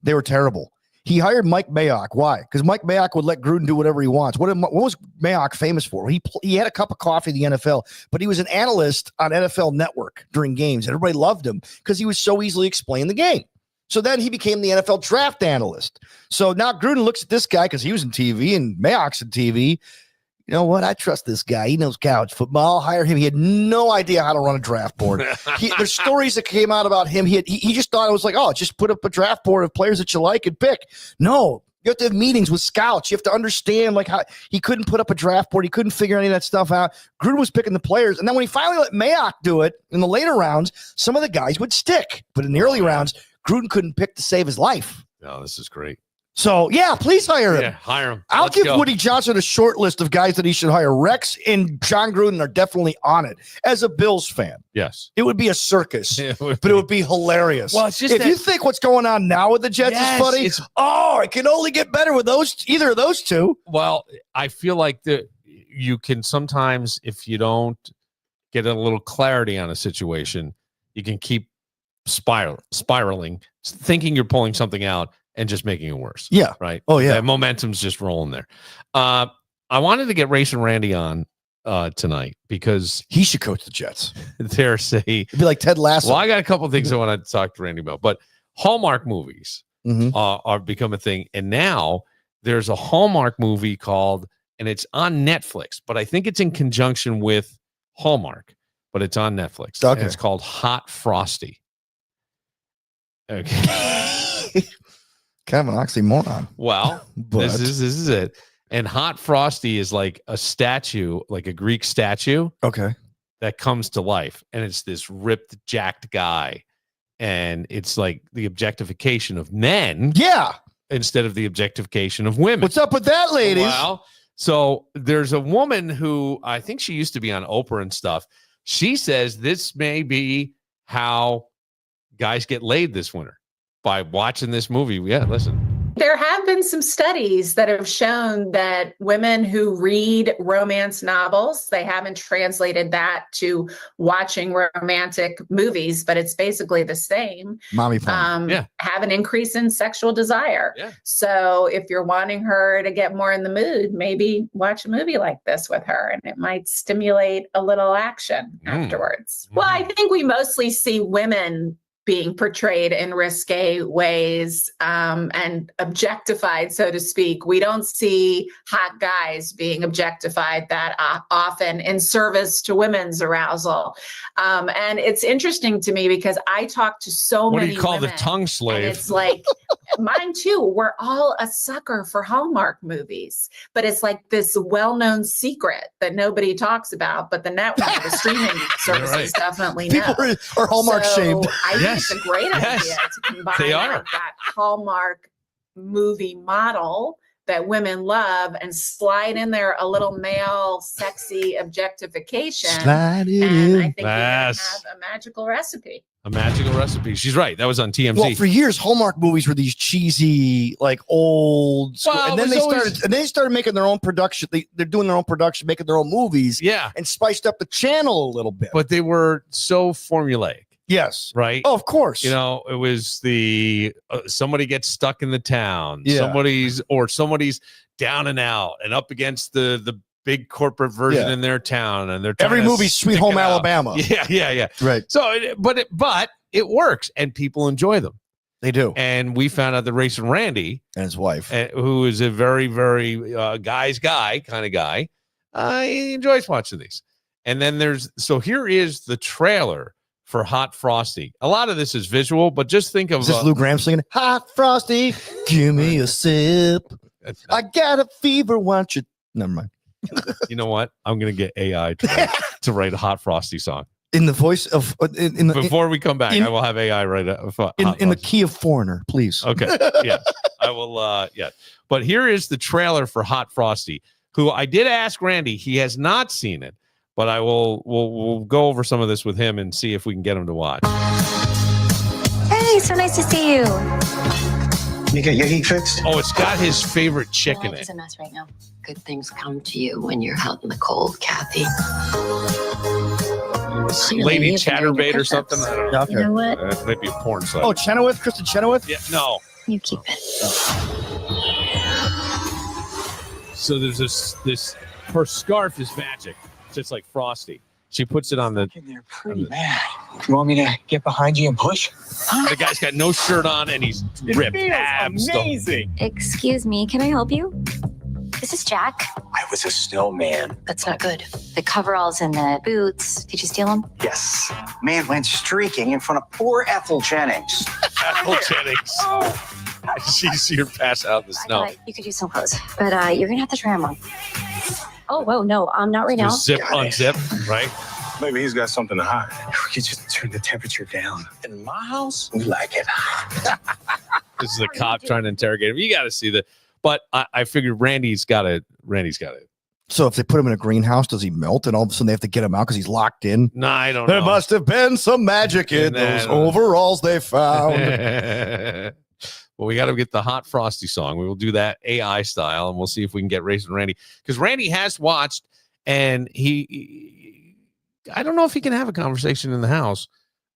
they were terrible. He hired Mike Mayock. Why? Because Mike Mayock would let Gruden do whatever he wants. What was Mayock famous for? He had a cup of coffee in the NFL, but he was an analyst on NFL Network during games. And everybody loved him because he was so easily explain the game. So then he became the NFL draft analyst. So now Gruden looks at this guy because he was in TV and Mayock's in TV. You know what? I trust this guy. He knows college football. I'll hire him. He had no idea how to run a draft board. There's stories that came out about him. He just thought it was like, just put up a draft board of players that you like and pick. No, you have to have meetings with scouts. You have to understand like how he couldn't put up a draft board. He couldn't figure any of that stuff out. Gruden was picking the players. And then when he finally let Mayock do it in the later rounds, some of the guys would stick. But in the early rounds, Gruden couldn't pick to save his life. No, this is great. So, please hire him. Yeah, hire him. I'll give Woody Johnson a short list of guys that he should hire. Rex and John Gruden are definitely on it. As a Bills fan, yes, it would be a circus, but it would be hilarious. Well, it's just if you think what's going on now with the Jets is funny, it can only get better with either of those two. Well, I feel like you can sometimes, if you don't get a little clarity on a situation, you can keep spiraling, thinking you're pulling something out and just making it worse. Yeah. Right. Oh, yeah. That momentum's just rolling there. I wanted to get Racin Randy on tonight because he should coach the Jets. It'd be like Ted Lasso. Well, I got a couple of things I want to talk to Randy about, but Hallmark movies are become a thing. And now there's a Hallmark movie called, and it's on Netflix, but I think it's in conjunction with Hallmark, but it's on Netflix. Okay. And it's called Hot Frosty. Okay. Kind of an oxymoron. Well, this is it. And Hot Frosty is like a statue, like a Greek statue. Okay. That comes to life. And it's this ripped, jacked guy. And it's like the objectification of men. Yeah. Instead of the objectification of women. What's up with that, ladies? Well, so there's a woman who I think she used to be on Oprah and stuff. She says this may be how guys get laid this winter. By watching this movie. Yeah, listen. There have been some studies that have shown that women who read romance novels, they haven't translated that to watching romantic movies, but it's basically the same. Mommy porn. Have an increase in sexual desire. Yeah. So if you're wanting her to get more in the mood, maybe watch a movie like this with her and it might stimulate a little action afterwards. Well, I think we mostly see women being portrayed in risque ways and objectified, so to speak. We don't see hot guys being objectified that often in service to women's arousal. And it's interesting to me because I talk to so What many do you call women, the tongue slave? and it's like, mine too. We're all a sucker for Hallmark movies, but it's like this well-known secret that nobody talks about, but the network, the streaming services right. definitely know. People are Hallmark shamed. I think Yes. it's a great Yes. idea to combine They are. like that Hallmark movie model that women love and slide in there a little male sexy objectification. Slide it And in. I think we're gonna Yes. have a magical recipe. A magical recipe. She's right. That was on TMZ. Well, for years, Hallmark movies were these cheesy, like old, school, Well, and then it was they started making their own production. They're doing their own production, making their own movies, yeah, and spiced up the channel a little bit. but they were so formulaic, yes, right? oh, of course. You know, it was the somebody gets stuck in the town, Yeah. somebody's down and out and up against the big corporate version Yeah. in their town, and they're every trying to movie's Sweet stick Home it out. Alabama. Yeah. Right, So, but it works, and people enjoy them. they do. And we found out that Racin Randy, And his wife. who is a very, very guy's guy kind of guy, he enjoys watching these. And then here is the trailer for Hot Frosty. A lot of this is visual, but just think of Is this Lou Graham singing? Hot Frosty, give me a sip. I got a fever. Want you? Never mind. you know what? I'm gonna get AI to write a Hot Frosty song. In the voice of Before we come back, I will have AI write in the key of Foreigner, please. Okay. Yeah. I will. Yeah. But here is the trailer for Hot Frosty, who I did ask Randy. He has not seen it, but we'll go over some of this with him and see if we can get him to watch. Hey, so nice to see you. You get your heat fixed? Oh, it's got his favorite chick in It's it. a mess right now. Good things come to you when you're out in the cold, Kathy. Lady you've been doing Chatterbait your or something. I don't know. Okay. You know what? It might be a porn site. Oh, Chenoweth, Kristen Chenoweth. yeah. No. You keep it. So there's this. Her scarf is magic, just like Frosty. She puts it on the. In there pretty bad. You want me to get behind you and push? The guy's got no shirt on and he's ripped abs. Amazing. Excuse me, can I help you? This is Jack. I was a snowman. That's not good. The coveralls and the boots. Did you steal them? Yes. Man went streaking in front of poor Ethel Jennings. Ethel Jennings. She's here pass out in the snow. You could use some clothes, but you're gonna have to try them on. Oh, whoa, no, not right now. Just zip, Got it. unzip, right? Maybe he's got something to hide. We could just turn the temperature down. In my house, we like it. This is a cop trying to interrogate him. You got to see that. But I figured Randy's got it. So if they put him in a greenhouse, does he melt? And all of a sudden they have to get him out because he's locked in. No, I don't There know. must have been some magic in those overalls they found. Well, we got to get the Hot Frosty song. We will do that AI style, and we'll see if we can get Racin Randy, because Randy has watched, and I don't know if he can have a conversation in the house.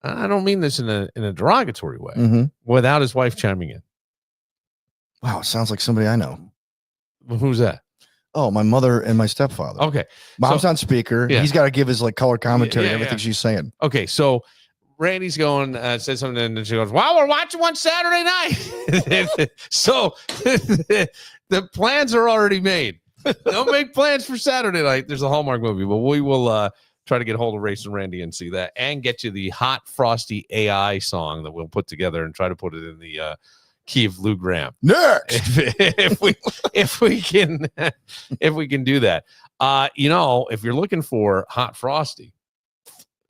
I don't mean this in a derogatory way, Mhm. without his wife chiming in. Wow, sounds like somebody I know. Well, who's that? Oh, my mother and my stepfather. Okay, Mom's so- on speaker. Yeah. He's got to give his like color commentary, Yeah, everything yeah. she's saying. okay. So Randy's going, says something, and she goes, "Well, we're watching one Saturday night." So the plans are already made. Don't make plans for Saturday night. There's a Hallmark movie, but we will try to get hold of Racin Randy and see that, and get you the Hot Frosty AI song that we'll put together and try to put it in the key of Lou Graham. Next. if we can do that. If you're looking for Hot Frosty,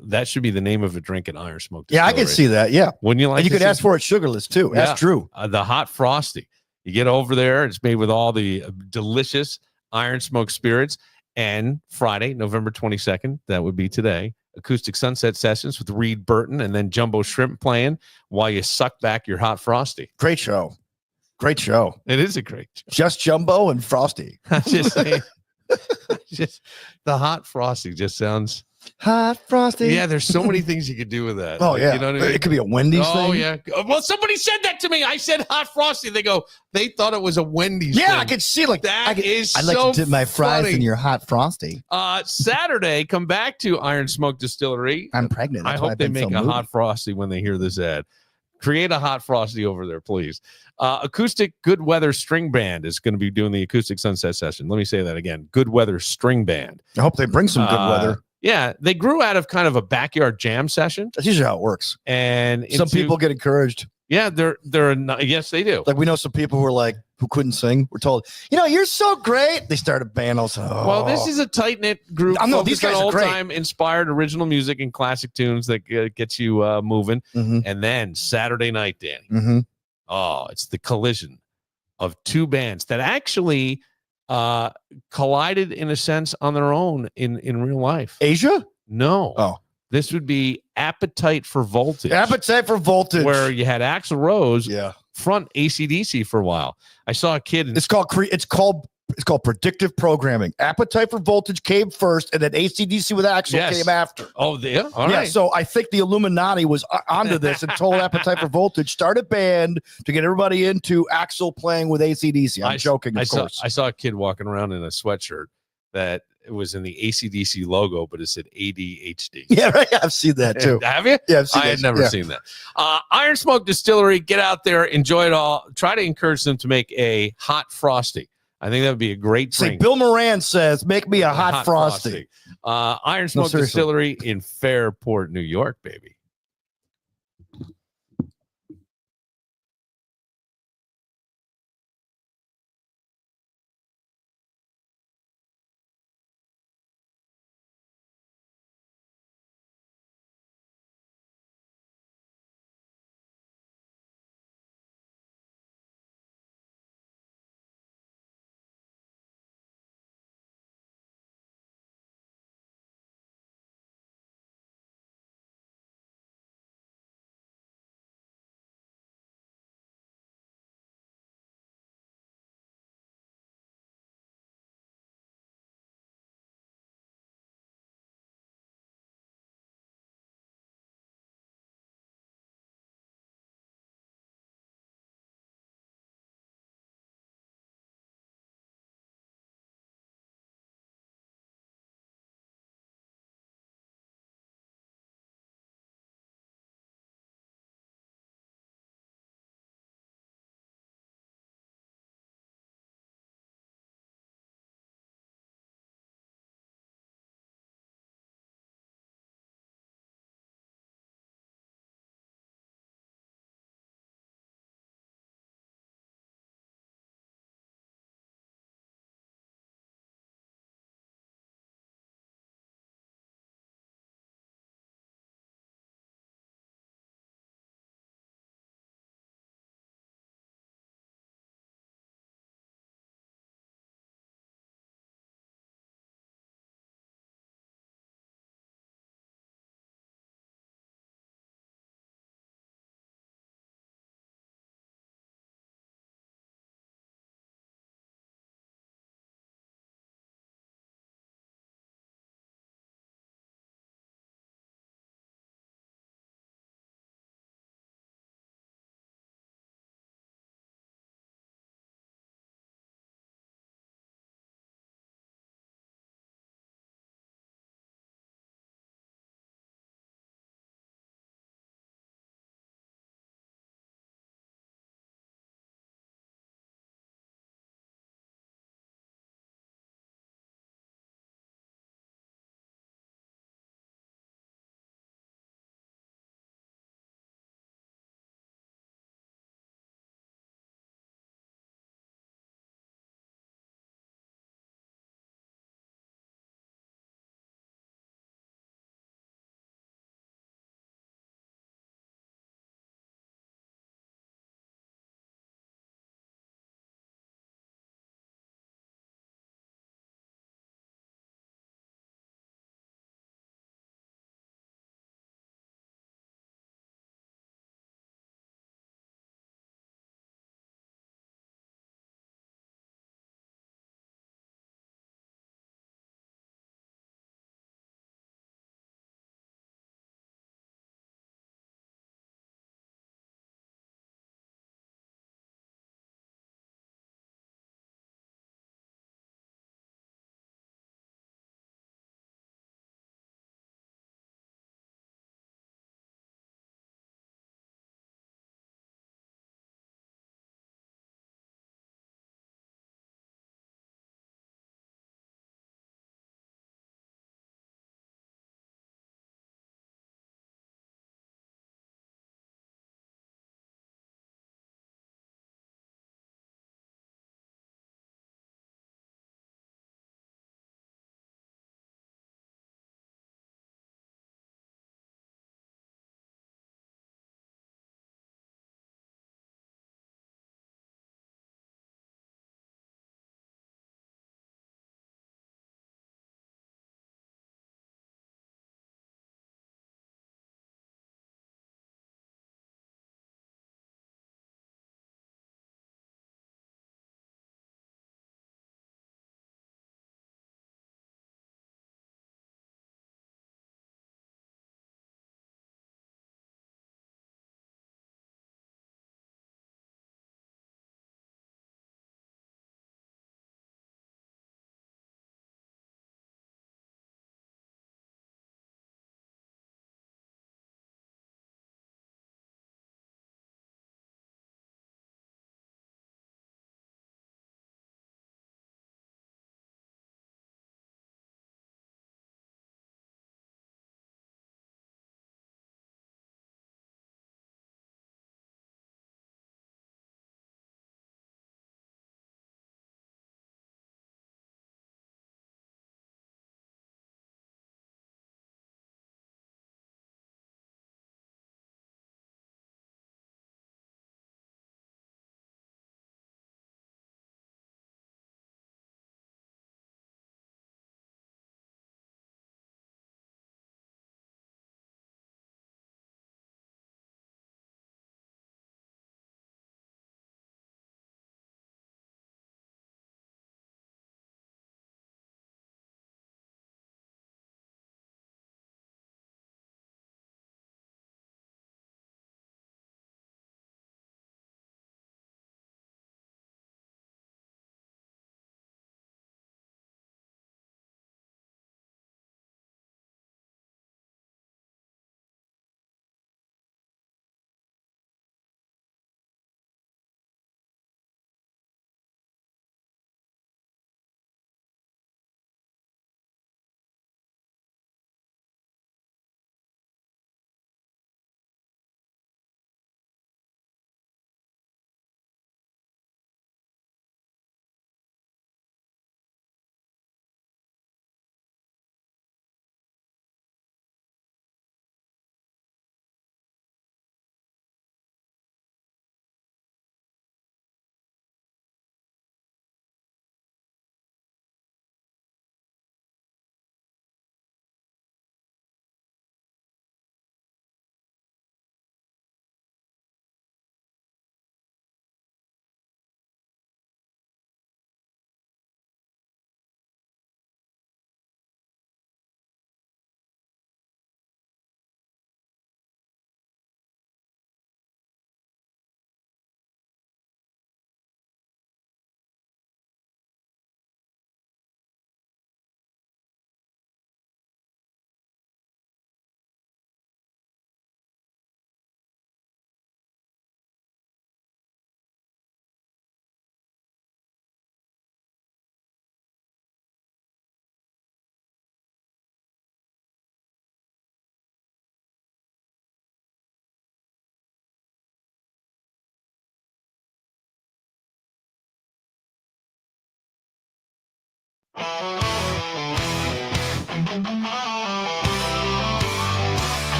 that should be the name of a drink at Iron Smoke. Yeah, I can Distillery. see that. Yeah. Wouldn't you like? And you to could see ask for it sugarless too. Yeah. That's true. the Hot Frosty? You get over there. It's made with all the delicious Iron Smoke spirits. And Friday, November 22nd, that would be today, acoustic sunset sessions with Reed Burton and then Jumbo Shrimp playing while you suck back your Hot Frosty. Great show. Great show. It is a great show. Just Jumbo and Frosty. I'm just saying, just the Hot Frosty just sounds Hot frosty. Yeah, there's so many things you could do with that. Oh Like, yeah, you know what I mean? it could be a Wendy's Oh thing. yeah. Well, somebody said that to me. I said hot frosty. They thought it was a Wendy's. Yeah, thing. I could see like That is I'd like so to dip my fries funny. in your hot frosty. Saturday, come back to Iron Smoke Distillery. I'm pregnant. I That's why hope I've they been make so a moody. hot frosty when they hear this ad. Create a hot frosty over there, please. Acoustic Good Weather String Band is going to be doing the acoustic sunset session. Let me say that again. Good Weather String Band. I hope they bring some good weather. Yeah, they grew out of kind of a backyard jam session, That's usually how it works. and Some people get encouraged. yeah, yes, they do. Like we know some people who are like who couldn't sing. We're told, you're so great. They started a band. Well, this is a tight knit group. I know, these guys are old great. time inspired original music and classic tunes that gets you moving. Mhm. And then Saturday night, Danny. Mhm. Oh, it's the collision of two bands that actually collided in a sense on their own in real life. Asia. No. Oh, This would be Appetite for Voltage. Appetite for Voltage. Where you had Axl Rose yeah, front AC/DC for a while. I saw a kid. it's called predictive programming. Appetite for Voltage came first, and then AC/DC with Axl Yes. came after. Oh, yeah. All yeah, right. so I think the Illuminati was onto this and told Appetite for Voltage start a band to get everybody into Axl playing with AC/DC. I'm joking, of course. I saw a kid walking around in a sweatshirt that it was in the AC/DC logo, but it said ADHD. Yeah, right. I've seen that too. Have you? Yeah, I've seen I that. had never Yeah. seen that. Iron Smoke Distillery, get out there, enjoy it all. Try to encourage them to make a hot frosty. I think that would be a great See, drink. Bill Moran says, "Make me a hot frosty." Iron Smoke seriously. Distillery in Fairport, New York, baby.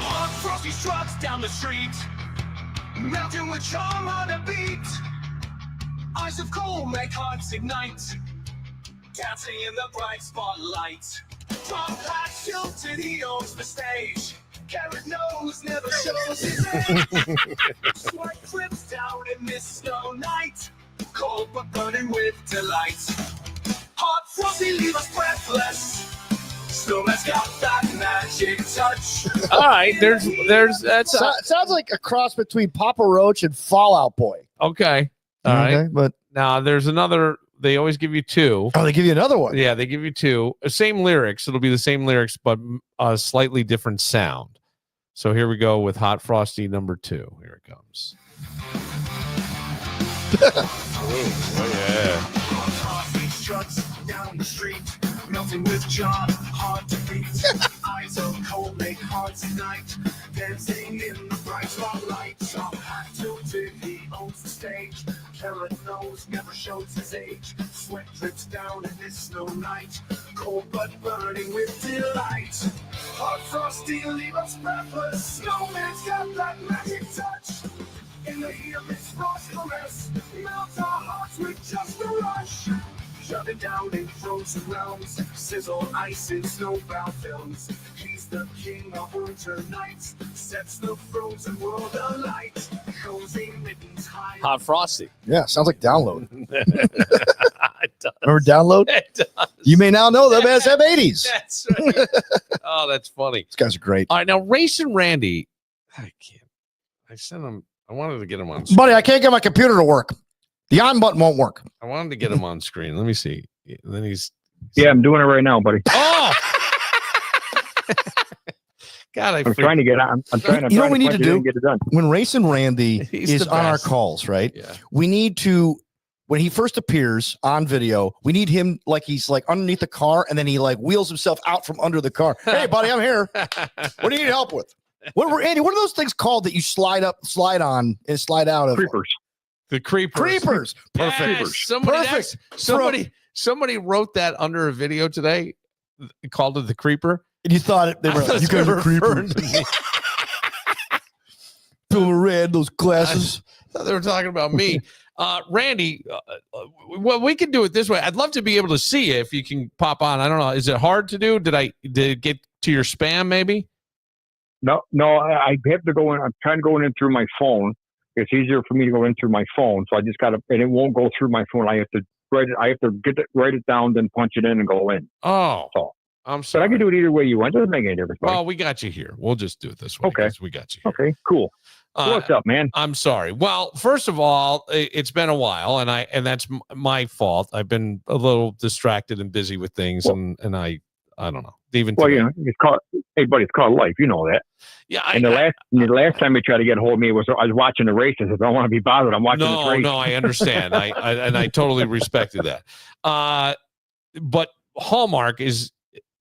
Hot frosty trucks down the street, melting with charm on a beat. Eyes of coal make hearts ignite, dancing in the bright spotlight. Drop hats tilted, he owns the stage. Carrot nose never shows his age. Swipe clips down in this snow night, cold but burning with delight. Hot frosty leave us breathless. Snowman's got that magic touch. All right, there's that's Sounds like a cross between Papa Roach and Fallout Boy. okay. All right, but now there's another. They always give you two. oh, they give you another one. Yeah, they give you two. Same lyrics. It'll be the same lyrics, but a slightly different sound. So here we go with Hot Frosty number 2. Here it comes. Yeah. Trucks down the street, melting with charm, hard to beat. Eyes of cold make hearts ignite, dancing in the bright spotlight. Top hat tilted, he owns the stage. Carrot nose never shows his age. Sweat drips down in this snow night, cold but burning with delight. Hot frosty leave us breathless. Snowman's got that magic touch. In the heat of his frost caress, melts our hearts with just a rush. Shove it down in frozen realms, sizzle ice in snowbound films. He's the king of winter nights, sets the frozen world alight. Cozy mittens high. Hot Frosty. Yeah, sounds like Download. It does. Remember Download? It does. You may now know them as M80s. That's right. Oh, that's funny. These guys are great. All right, now Racin Randy. I can't. I sent him. I wanted to get him on. Buddy, I can't get my computer to work. The on button won't work. I wanted to get him on screen. Let me see. And then he's. Yeah, I'm doing it right now, buddy. Oh. God, I'm trying to get on. I'm trying to. You know what we need to do? Get it done. When Racin Randy He's is the on our best. calls, right? Yeah. We need to, when he first appears on video, we need him like he's like underneath the car and then he like wheels himself out from under the car. Hey, buddy, I'm here. What do you need help with? Andy, what are those things called that you slide up, slide on, and slide out of? Creepers. The creepers. Creepers. Perfect. Yes, somebody, Perfect. somebody wrote that under a video today. Called it the creeper. And you thought they were you guys are creepers. Bill Red, those glasses. I thought they were talking about me. Randy, well, we can do it this way. I'd love to be able to see you if you can pop on. I don't know. Is it hard to do? Did it get to your spam maybe? No, I have to go in. I'm trying to go in through my phone. It's easier for me to go in through my phone. So I just got to, and it won't go through my phone. I have to write it. I have to write it down, then punch it in and go in. Oh, So, I'm but sorry. I can do it either way you want. It doesn't make any difference. buddy. Well, we got you here. We'll just do it this way. Okay. 'cause we got you here. Okay, cool. What's up, man? I'm sorry. Well, first of all, it's been a while, and that's my fault. I've been a little distracted and busy with things, Well- and I don't know. Even Well, today. you know, it's called. Hey, buddy, it's called life. You know that. Yeah. And the last time you tried to get a hold of me I was watching the races. I don't want to be bothered. I'm watching this race. No, I understand. I totally respected that. But Hallmark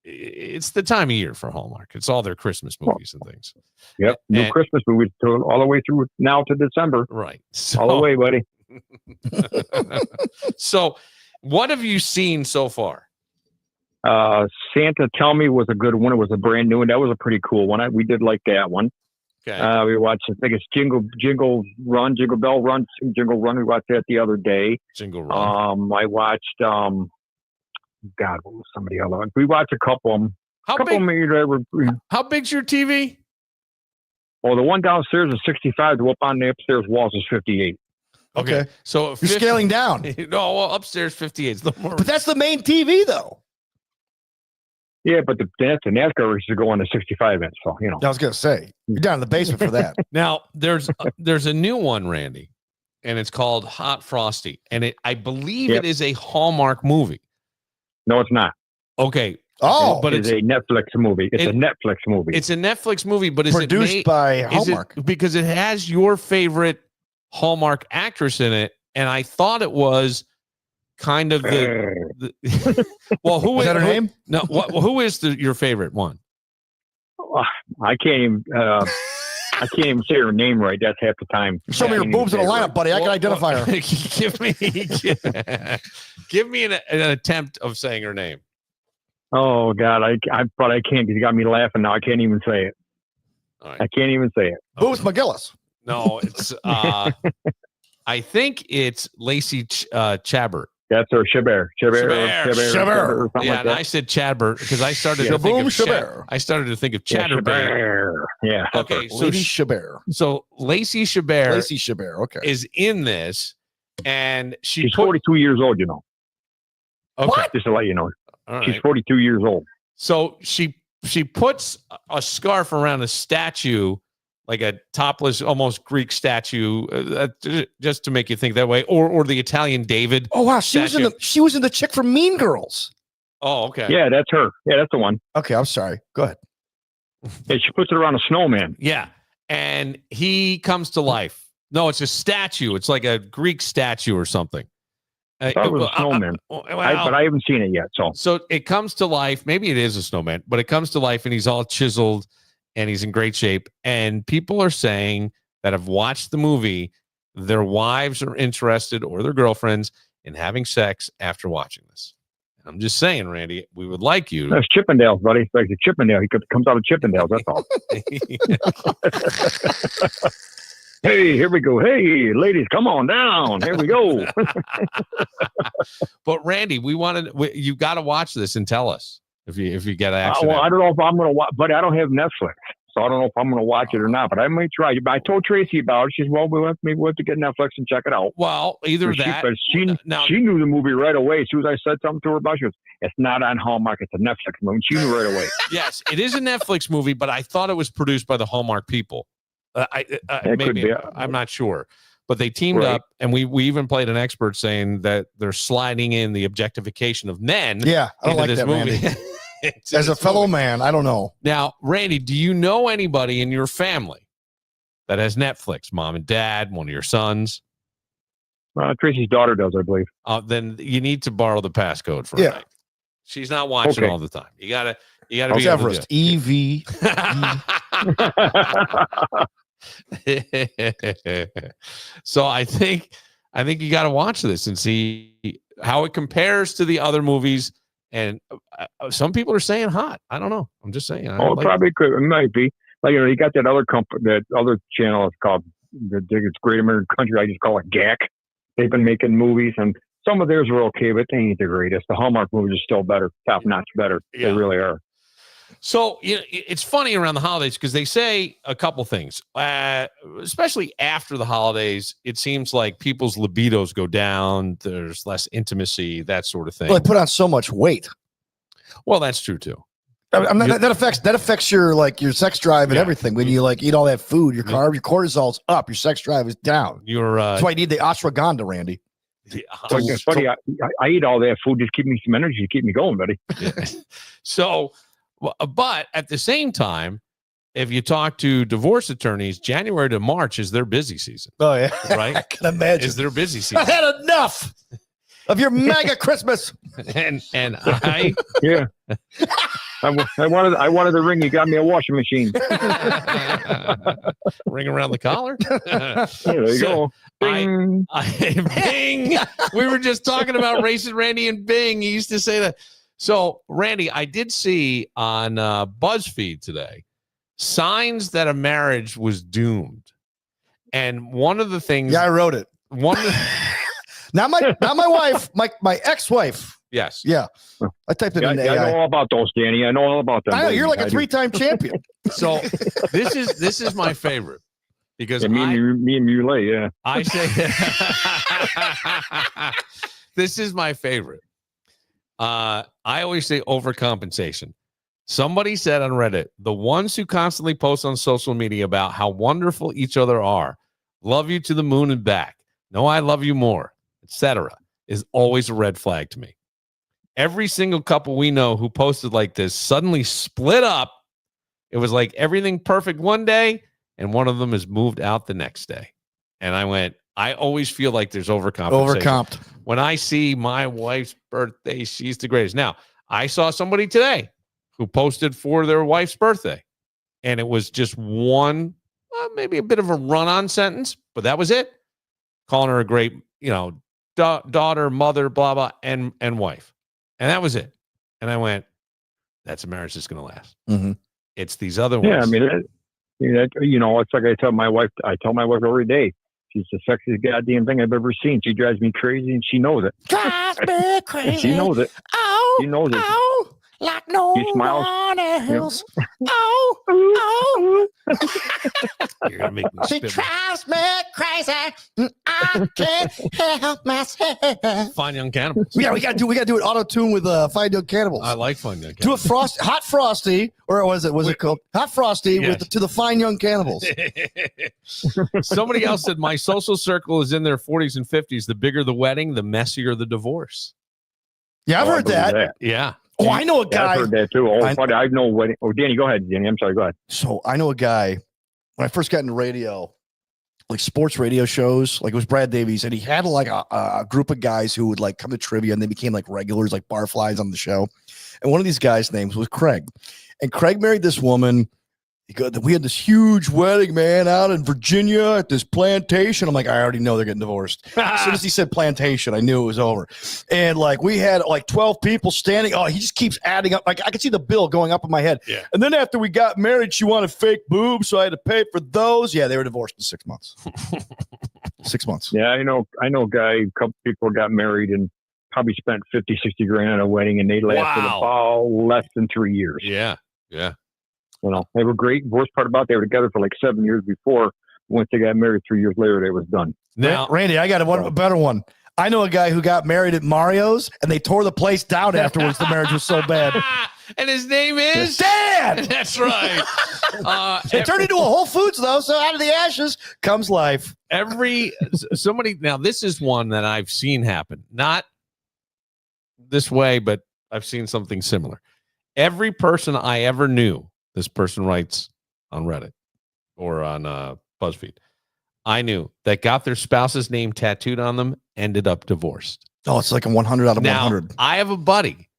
it's the time of year for Hallmark. It's all their Christmas movies and things. Yep, new And- Christmas movies all the way through now to December. Right. All the way, buddy. So, what have you seen so far? Santa Tell Me was a good one. It was a brand new one. That was a pretty cool one. We did like that one. Okay. We watched, I think it's Jingle Bell Run. We watched that the other day. Jingle Run. I watched, God, what was some of the other ones? We watched a couple of them. How big's your TV? Well, the one downstairs is 65. The one on the upstairs walls is 58. Okay. So You're scaling down. No, well, upstairs 58 is the more. But that's the main TV, though. Yeah, but the NASCAR races go on the 65 inch. So, you know. I was going to say, you're down in the basement for that. Now, there's a new one, Randy, and it's called Hot Frosty, and I believe it is a Hallmark movie. No, it's not. Okay. Oh, but it's a Netflix movie. It's a Netflix movie. It's a Netflix movie, but is produced it by Hallmark. Because it has your favorite Hallmark actress in it, and I thought it was kind of the well, who is that her name? No, who is your favorite one? I can't even. I can't even say her name right. That's half the time. Show me your boobs in a lineup, buddy. I can identify her. Give me an attempt of saying her name. Oh God, but I can't because you got me laughing now. I can't even say it. All right. I can't even say it. Boobs McGillis. No, it's I think it's Lacey Chabert. That's her. Chabert. Chabert. Or something Yeah, like and that. I said Chadbert because I started to think of Chabert. I started to think of Yeah, Chatterbait. Chabert. Yeah. Okay, so Lady Chabert. so Lacey Chabert Lacey Chabert. Okay. is in this, and She's 42 years old, you know. Okay, Just to let you know. all She's right. 42 years old. So she puts a scarf around a statue, like a topless, almost Greek statue, just to make you think that way, or the Italian David. Oh wow, she was in the chick from Mean Girls. Oh, okay. Yeah, that's her. Yeah, that's the one. Okay, I'm sorry. Go ahead. Yeah, she puts it around a snowman. Yeah, and he comes to life. No, it's a statue. It's like a Greek statue or something. I thought it was a snowman. But I haven't seen it yet. So it comes to life. Maybe it is a snowman, but it comes to life, and he's all chiseled, and he's in great shape. And people are saying that have watched the movie, their wives are interested, or their girlfriends, in having sex after watching this. I'm just saying, Randy, we would like you. That's Chippendales, buddy. Like the Chippendale. He comes out of Chippendales. That's all. Hey, here we go. Hey, ladies, come on down. Here we go. But Randy, you got to watch this and tell us if you get access. Well, I don't know if I'm going to watch, but I don't have Netflix, so I don't know if I'm going to watch it or not. But I might try. But I told Tracy about it. She said, "Well, we have to get Netflix and check it out." Well, either that. She knew the movie right away. As soon as I said something to her about it, she goes, "It's not on Hallmark. It's a Netflix movie." She knew right away. Yes, it is a Netflix movie, but I thought it was produced by the Hallmark people. Maybe I'm not sure, but they teamed up, and we even played an expert saying that they're sliding in the objectification of men. Yeah, I don't like this that, movie. Randy. As a fellow man, I don't know. Now, Randy, do you know anybody in your family that has Netflix? Mom and dad, one of your sons? Tracy's daughter does, I believe. Then you need to borrow the passcode for a night. She's not watching all the time. You gotta be Everest. EV. So I think you got to watch this and see how it compares to the other movies. And some people are saying hot. I don't know. I'm just saying. Probably could. It might be. Like, you got that other that other channel. It's called it's Great American Country. I just call it GAC. They've been making movies, and some of theirs were okay, but they ain't the greatest. The Hallmark movies are still better, top notch better. Yeah. They really are. So it's funny around the holidays because they say a couple things, especially after the holidays. It seems like people's libidos go down. There's less intimacy, that sort of thing. Well, they put on so much weight. Well, that's true too. That affects your sex drive and everything. When you eat all that food, your carbs, your cortisol's up, your sex drive is down. That's why you need the ashwagandha, Randy. It's funny. I eat all that food, just keep me some energy, to keep me going, buddy. Yeah. So. But at the same time, if you talk to divorce attorneys, January to March is their busy season. Oh, yeah. Right? I can imagine. Is their busy season. I had enough of your mega Christmas. and I... Yeah. I wanted the ring. You got me a washing machine. Ring around the collar? There you go. Bing. Bing. We were just talking about Racin Randy and Bing. He used to say that. So, Randy, I did see on BuzzFeed today signs that a marriage was doomed, and one of the things. Yeah, I wrote it. Not my wife, my ex-wife. Yes. Yeah, I typed it in. I know all about those, Danny. I know all about them. I know you're like a 3-time champion. So this is my favorite because me and you lay. Yeah. I say this is my favorite. I always say overcompensation. Somebody said on Reddit, the ones who constantly post on social media about how wonderful each other are, love you to the moon and back, no, I love you more, etc., is always a red flag to me. Every single couple we know who posted like this suddenly split up. It was like everything perfect one day, and one of them is moved out the next day. And I always feel like there's overcompensation. Overcomped. When I see my wife's birthday, she's the greatest. Now, I saw somebody today who posted for their wife's birthday, and it was just one, maybe a bit of a run-on sentence, but that was it. Calling her a great, daughter, mother, blah, blah, and wife. And that was it. And I went, that's a marriage that's going to last. Mhm. It's these other ones. Yeah, I mean, it's like I tell my wife every day, she's the sexiest goddamn thing I've ever seen. She drives me crazy, and she knows it. Drives me crazy. She knows it. Oh, She knows it. oh, like no She smiles. one else. Oh, oh. You're going to make me She spit. drives me crazy. And I can't help myself. Fine Young Cannibals. Yeah, we gotta do it auto tune with Fine Young Cannibals. I like Fine Young Do Cannibals. a hot frosty, or was it called hot frosty Yes. to the Fine Young Cannibals? Somebody else said, my social circle is in their 40s and 50s. The bigger the wedding, the messier the divorce. Yeah, I've heard that. Yeah. Oh, I know a Yeah, guy. I've heard that too. But I know wedding. Oh, Danny, go ahead, Danny. I'm sorry. Go ahead. So I know a guy when I first got into radio, like sports radio shows, like it was Brad Davies, and he had like a group of guys who would like come to trivia and they became like regulars, like barflies on the show. And one of these guys' names was Craig. And Craig married this woman. We had this huge wedding, man, out in Virginia at this plantation. I'm like, I already know they're getting divorced. As soon as he said plantation, I knew it was over. And like we had like 12 people standing. Oh, he just keeps adding up. Like I could see the bill going up in my head. Yeah. And then after we got married, she wanted fake boobs, so I had to pay for those. Yeah, they were divorced in 6 months. 6 months. Yeah, I know a guy, a couple people got married and probably spent 50, 60 grand on a wedding, and they lasted about less than 3 years. Yeah. Yeah. They were great. Worst part about it, they were together for like 7 years before. Once they got married 3 years later, they was done. Now, Randy, I got a better one. I know a guy who got married at Mario's, and they tore the place down afterwards. The marriage was so bad. and his name is Dan. That's right. It turned into a Whole Foods, though, so out of the ashes comes life. Now this is one that I've seen happen. Not this way, but I've seen something similar. Every person I ever knew, this person writes on Reddit or on BuzzFeed, I knew that got their spouse's name tattooed on them ended up divorced. Oh, it's like a 100 out of 100. I have a buddy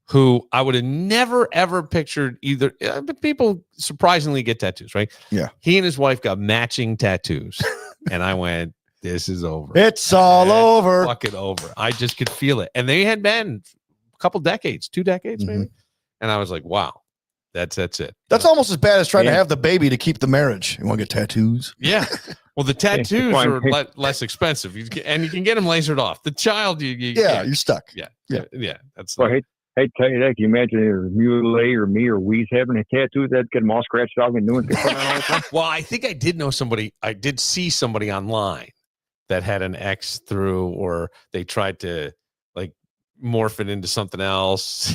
who I would have never, ever pictured either. But people surprisingly get tattoos, right? Yeah. He and his wife got matching tattoos. And I went, this is over. It's all over. Fucking over. I just could feel it. And they had been a couple decades, 2 decades maybe. And I was like, wow, that's it. That's almost as bad as trying to have the baby to keep the marriage. You want to get tattoos? Yeah. Well, the tattoos are less expensive. You can get them lasered off. The child, you're stuck. Yeah. That's Well, hey, tell you that. Can you imagine if Muley or me or Weeze having a tattoo that get them all scratched off and doing it? Well, I think I did know somebody. I did see somebody online that had an X through, or they tried to like morph it into something else.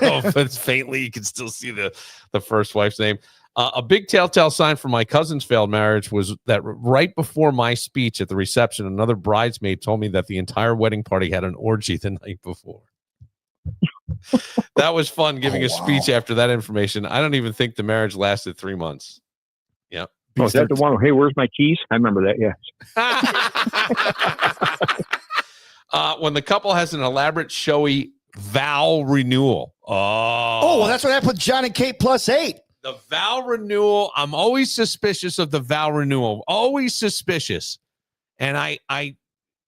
But faintly, you can still see the first wife's name. A big telltale sign for my cousin's failed marriage was that right before my speech at the reception, another bridesmaid told me that the entire wedding party had an orgy the night before. That was fun giving a speech after that information. I don't even think the marriage lasted 3 months. Yeah. Oh, is that the one? Hey, where's my keys? I remember that. Yeah. When the couple has an elaborate, showy vow renewal. Oh, well, that's what happened with John and Kate +8. The vow renewal. I'm always suspicious of the vow renewal. Always suspicious. And I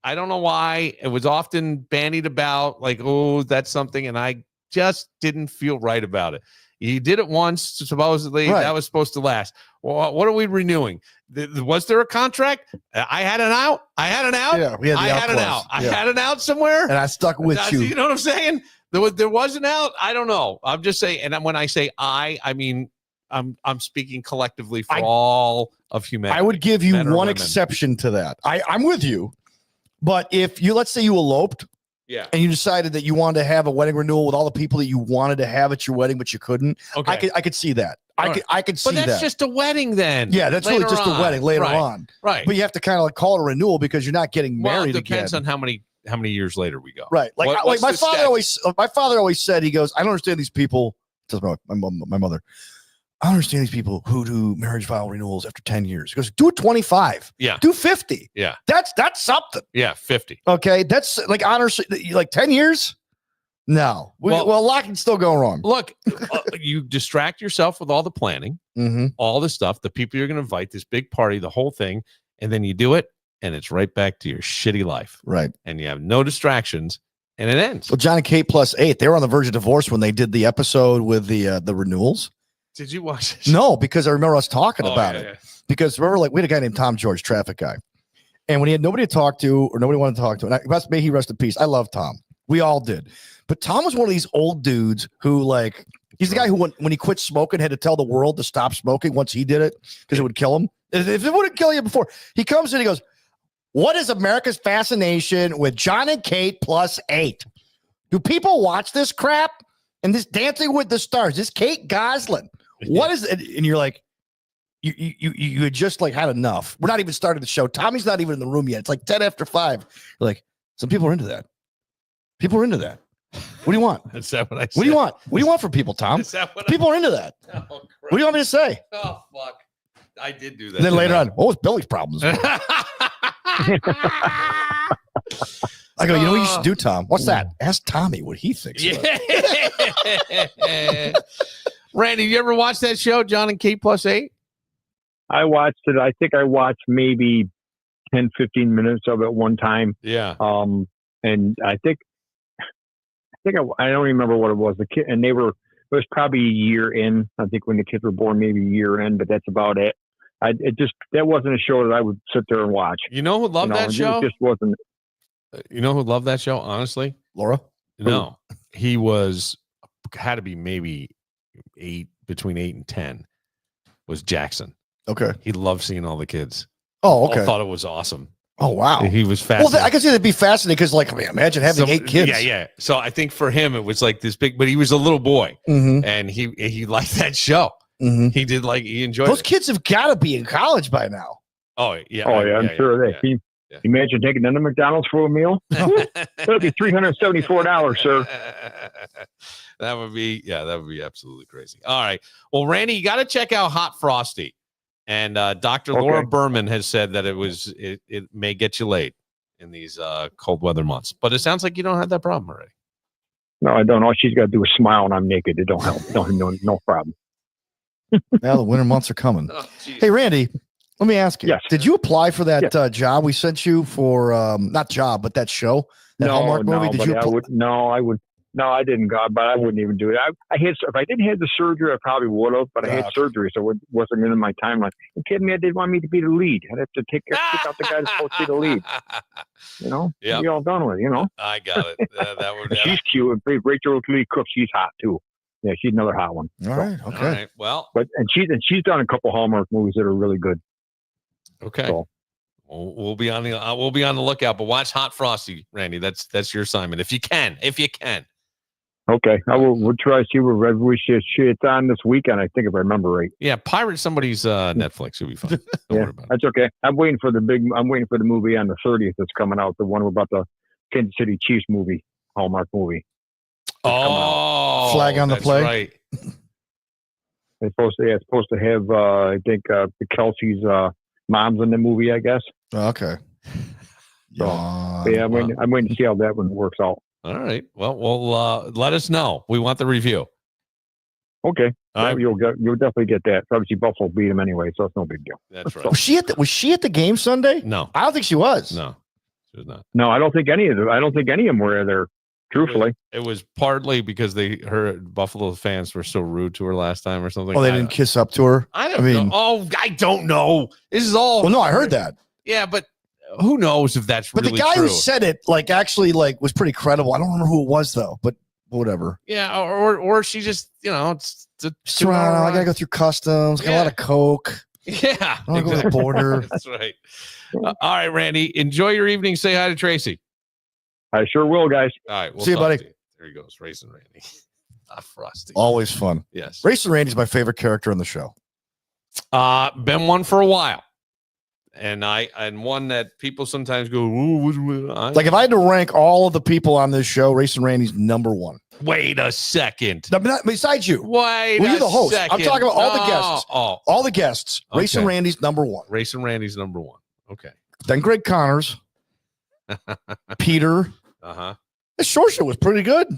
don't know why. It was often bandied about like, oh, that's something. And I just didn't feel right about it. You did it once, supposedly. Right. That was supposed to last. Well, what are we renewing? Was there a contract? I had an out. Yeah, we had the out clause. I had an out somewhere. And I stuck with you. You know what I'm saying? There was an out. I don't know. I'm just saying. And when I say I mean, I'm speaking collectively for all of humanity. I would give you one exception to that. I'm with you. But if you, let's say you eloped, and you decided that you wanted to have a wedding renewal with all the people that you wanted to have at your wedding, but you couldn't, I could see that. I could see that. But that's just a wedding then. Yeah, that's really just a wedding later on. Right. But you have to kind of like call it a renewal because you're not getting married again. It depends on how many years later we go. Right. Like, my father always said, he goes, I don't understand these people. Tells my mother. I don't understand these people who do marriage vow renewals after 10 years. He goes, do it 25. Yeah. Do 50. Yeah. That's something. Yeah, 50. Okay. That's like honestly, like 10 years. No. Well, a lot can still go wrong. Look, you distract yourself with all the planning, all the stuff, the people you're going to invite, this big party, the whole thing, and then you do it, and it's right back to your shitty life. Right. And you have no distractions, and it ends. Well, John and Kate +8, they were on the verge of divorce when they did the episode with the renewals. Did you watch this? No, because I remember us talking about it. Yeah. Because remember, like, we had a guy named Tom George, traffic guy. And when he had nobody to talk to or nobody wanted to talk to, and may he rest in peace. I love Tom. We all did. But Tom was one of these old dudes who, like, he's the guy who, when he quit smoking, had to tell the world to stop smoking once he did it because it would kill him. If it wouldn't kill you before, he comes in and he goes, "What is America's fascination with John and Kate +8? Do people watch this crap? And this Dancing with the Stars, this Kate Gosselin, what is it?" And you're like, you had just like had enough. We're not even started the show. Tommy's not even in the room yet. It's like 10 after 5. You're like, some people are into that. People are into that. What do you want? Is that what I said? What do you want? What do you want from people, Tom? Is that what People are into that. Oh, what do you want me to say? Oh, fuck. I did do that. And then later on, what was Billy's problems? I go, you know what you should do, Tom? What's that? Ask Tommy what he thinks. Yeah. Randy, you ever watch that show, John and Kate +8? I watched it. I think I watched maybe 10, 15 minutes of it one time. Yeah. And I don't remember what it was. The kid, and it was probably a year in. I think when the kids were born, maybe a year in, but that's about it. That wasn't a show that I would sit there and watch. You know who loved that show? It just wasn't. You know who loved that show? Honestly, Laura. No, he had to be maybe between 8 and 10. Was Jackson? Okay. He loved seeing all the kids. Oh, okay. I thought it was awesome. Oh, wow. He was fascinating. Well, I can see that'd be fascinating because, like, imagine having 8 kids. Yeah. So I think for him, it was like this big, but he was a little boy, and he liked that show. He did he enjoyed those it. kids have got to be in college by now. Oh, yeah. I'm sure they. Yeah. Imagine taking them to McDonald's for a meal. That'd be $374, sir. That would be absolutely crazy. All right. Well, Randy, you got to check out Hot Frosty. And Dr. Laura Berman has said that it may get you laid in these cold weather months. But it sounds like you don't have that problem already. No, I don't. All she's got to do is smile and I'm naked. It don't help. No problem. Now the winter months are coming. Oh, hey, Randy, let me ask you. Yes. Did you apply for that job we sent you for? Not job, but that show, that Hallmark movie. Did you? No, I didn't go, but I wouldn't even do it. If I didn't have the surgery, I probably would have, but I had surgery, so it wasn't in my timeline. You kidding me? They didn't want me to be the lead. I'd have to kick out the guy that's supposed to be the lead. You know? Yeah. Be all done with, you know? I got it. That would. She's cute. Rachel Lee Cook, she's hot too. Yeah, she's another hot one. All right. Okay. All right. Well, she's done a couple Hallmark movies that are really good. Okay. So. We'll be on the lookout, but watch Hot Frosty, Randy. That's your assignment if you can. Okay, we'll try to see where it's on this weekend. I think if I remember right. Yeah, pirate somebody's Netflix. It'll be fun. Don't worry about it. That's okay. I'm waiting for the movie on the 30th that's coming out. The one about the Kansas City Chiefs movie, Hallmark movie. Oh, Flag on the play. Right. It's supposed to have I think the Kelsey's mom's in the movie, I guess. Okay. So, I'm waiting to see how that one works out. All right. Well, let us know. We want the review. Okay. All right. You'll definitely get that. Obviously, Buffalo beat them anyway, so it's no big deal. That's right. Was she at the game Sunday? No, I don't think she was. No, she was not. No, I don't think any of them were there. Truthfully, it was partly because her Buffalo fans were so rude to her last time or something. Oh, they didn't kiss up to her. I don't know. Oh, I don't know. This is all. Well, no, I heard that. Yeah, but who knows if that's but really the guy true. who said it actually was pretty credible. I don't remember who it was though, but whatever. Yeah, or she just it's I gotta go through customs. Got a lot of coke. Yeah, I want to go to the border. That's right. All right, Randy. Enjoy your evening. Say hi to Tracy. I sure will, guys. All right, we'll see you, buddy. There he goes, Racin Randy. Frosty. Always fun. Yes. Racin Randy's my favorite character on the show. Been one for a while. And one that people sometimes go, like if I had to rank all of the people on this show, Racin Randy's number one. Wait a second. No, besides you. Wait you're the host. second. I'm talking about all the guests. All the guests. Okay. Racin Randy's number one. Racin Randy's number one. Okay. Then Greg Connors. Peter. Uh-huh. The Shorsha was pretty good.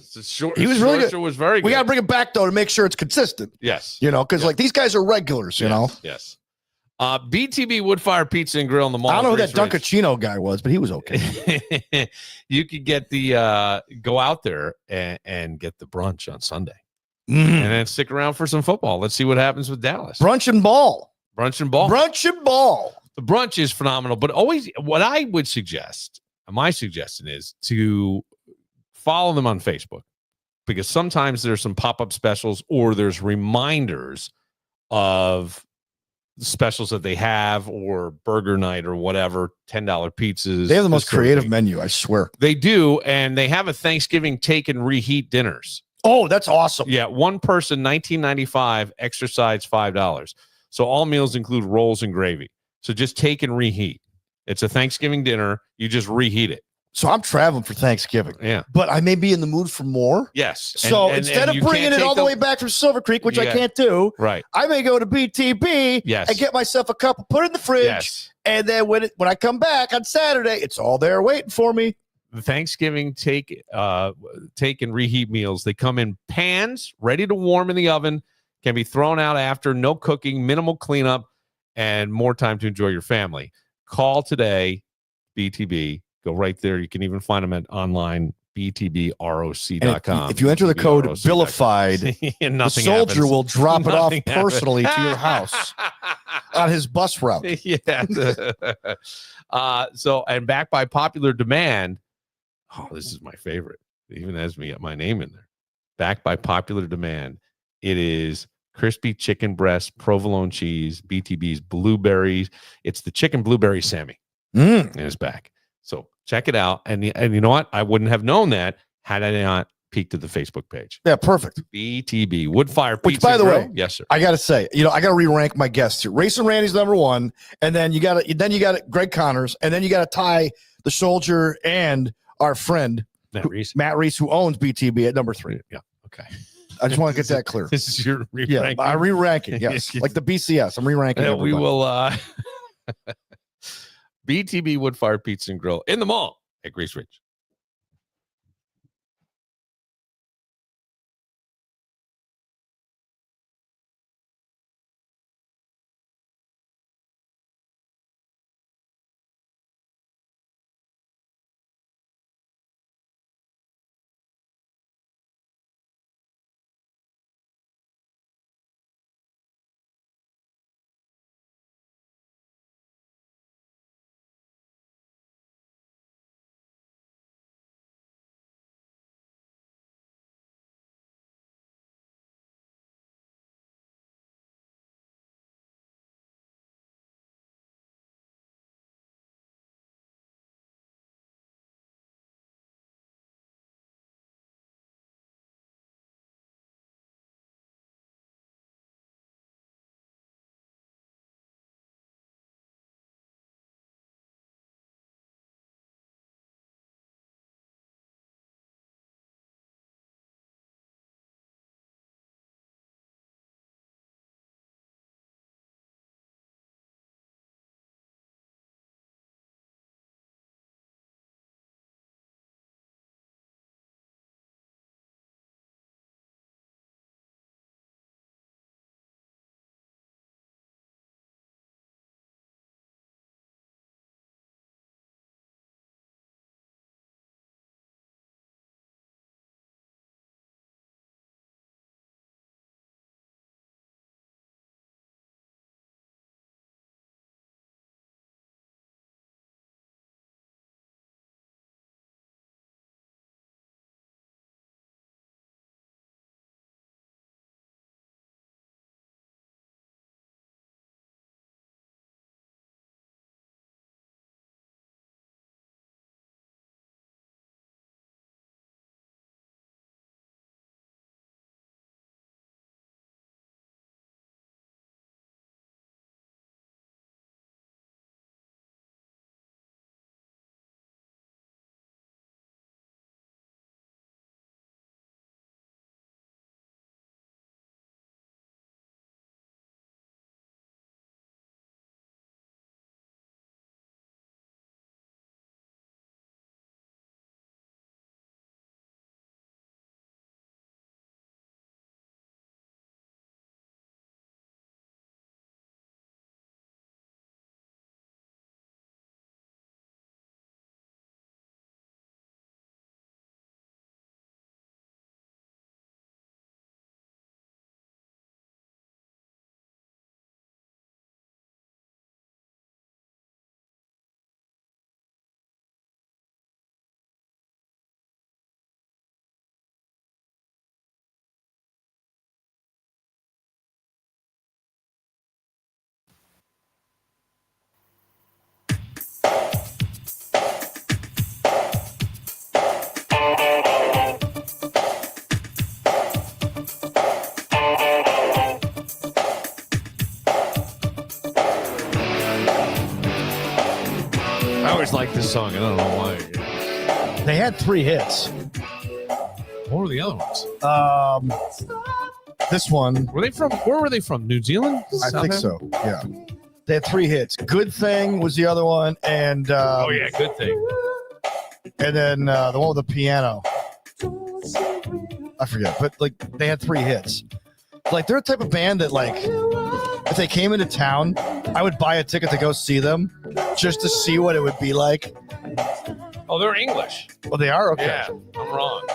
He was really good. Was very good. We got to bring it back, though, to make sure it's consistent. Yes. Because like these guys are regulars, you know? Yes. BTB Woodfire Pizza and Grill in the mall. I don't know who that Dunkachino guy was, but he was okay. You could get go out there and get the brunch on Sunday. And then stick around for some football. Let's see what happens with Dallas. Brunch and ball. The brunch is phenomenal. But always, what I would suggest, my suggestion is to follow them on Facebook, because sometimes there's some pop-up specials or there's reminders of specials that they have, or burger night or whatever, $10 pizzas. They have the most creative menu, I swear. They do, and they have a Thanksgiving take and reheat dinners. Oh, that's awesome. Yeah, one person, $19.95, extra sides, $5. So all meals include rolls and gravy. So just take and reheat. It's a Thanksgiving dinner. You just reheat it. So I'm traveling for Thanksgiving. Yeah. But I may be in the mood for more. Yes. So instead of bringing it all the way back from Silver Creek, which I can't do, right, I may go to BTB and get myself a couple, put it in the fridge. Yes. And then when I come back on Saturday, it's all there waiting for me. The Thanksgiving take and reheat meals. They come in pans, ready to warm in the oven, can be thrown out after, no cooking, minimal cleanup, and more time to enjoy your family. Call today, BTB. Go right there. You can even find them at online, btbroc.com. If you enter the code Billified, the soldier will drop it off personally to your house on his bus route. Yeah. And backed by popular demand. Oh, this is my favorite. It even has my name in there. Backed by popular demand. It is crispy chicken breast, provolone cheese, BTB's blueberries. It's the chicken blueberry Sammy. And it's back. So check it out. And you know what? I wouldn't have known that had I not peeked at the Facebook page. Yeah, perfect. BTB Woodfire Pizza. Which, by the way, yes, sir. I got to say, I got to re-rank my guests here. Racin Randy's number one, and then you got Greg Connors, and then you got to tie the soldier and our friend Matt Reese, who owns BTB, at number 3. Yeah. Okay. I just want to get that clear. This is your re-ranking. Yeah, my re-ranking. Yes, like the BCS. I'm re-ranking. We will. BTB Woodfire Pizza and Grill in the mall at Grace Ridge. this song. I don't know why. They had 3 hits. What were the other ones? This one. Were they from? Where were they from? New Zealand? I think so. Yeah. They had 3 hits. Good Thing was the other one, and Oh yeah, Good Thing. and then the one with the piano. I forget, but like they had 3 hits. Like they're a type of band that like if they came into town, I would buy a ticket to go see them just to see what it would be like. Oh, they're English. Well, they are okay. Yeah, I'm wrong.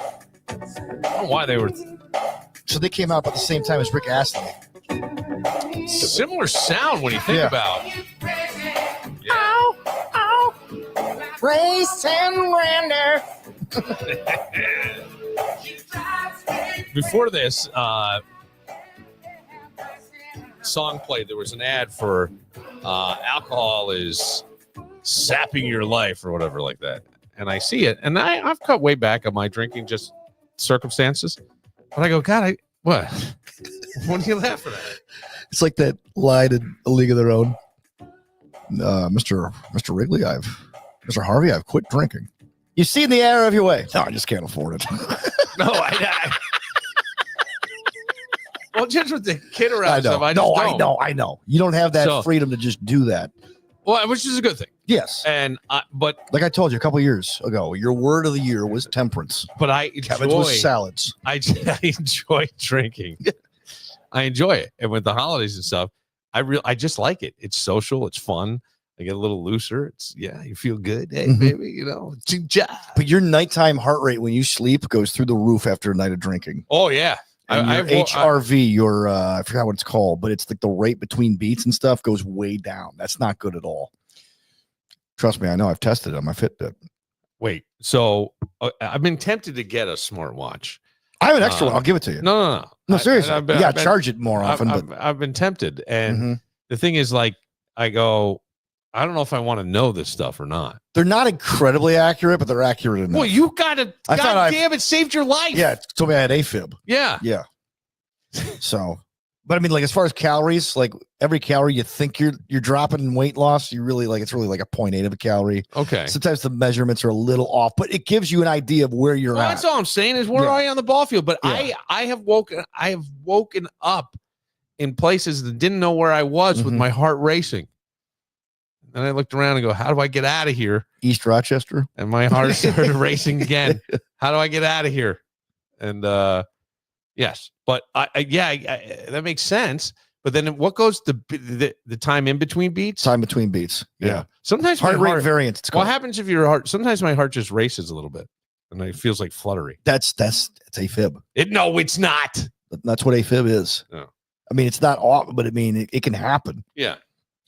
I don't know why they were So they came out at the same time as Rick Astley. similar sound when you think Yeah. about. Racin Randy. Before this song played, there was an ad for alcohol is sapping your life or whatever like that. And I see it, and I've cut way back on my drinking just circumstances. But I go, God, what? What are you laughing at? It's like that line in A League of Their Own. Mr. Wrigley, Mr. Harvey, I've quit drinking. You see in the error of your way. No, I just can't afford it. No, well, just with the kid around I know. stuff, I just don't. I know. You don't have that So- freedom to just do that. Well, which is a good thing. Yes. And but Like I told you a couple years ago, your word of the year was temperance. I Kevin's was salads. I enjoy drinking. I enjoy it, and with the holidays and stuff, I just like it. It's social. It's fun. I get a little looser. It's you feel good. Hey, baby, But your nighttime heart rate when you sleep goes through the roof after a night of drinking. Oh yeah, And your HRV, your I forgot what it's called, but it's like the rate between beats and stuff goes way down. That's not good at all. Trust me, I know. I've tested it on my Fitbit. Wait, so I've been tempted to get a smartwatch. I have an extra one. I'll give it to you. No. No, seriously. I've been- You got I've to been- charge it more often. I've been tempted, and Mhm. the thing is, like, I go, I don't know if I want to know this stuff or not. They're not incredibly accurate, but they're accurate enough. Well, you gotta. I thought God damn, it saved your life. Yeah, it told me I had AFib. Yeah. Yeah. So, but I mean, like as far as calories, like every calorie you think you're dropping in weight loss, you really like it's really like a 0.8 of a calorie. Okay. Sometimes the measurements are a little off, but it gives you an idea of where you're Well, at. that's all I'm saying is where Yeah. are you on the ball field? But Yeah. I have woken up in places that didn't know where I was with Mhm. my heart racing. And I looked around and go, how do I get out of here? East Rochester. And my heart started racing again. How do I get out of here? And yes, but that makes sense. But then what goes the time in between beats? Time between beats. Yeah. Sometimes Heart my rate heart, variance. It's what called. happens if your heart? Sometimes my heart just races a little bit, and it feels like fluttery. It's AFib. No, it's not. That's what AFib is. Oh. I mean, it's not off, but I mean, it can happen. Yeah.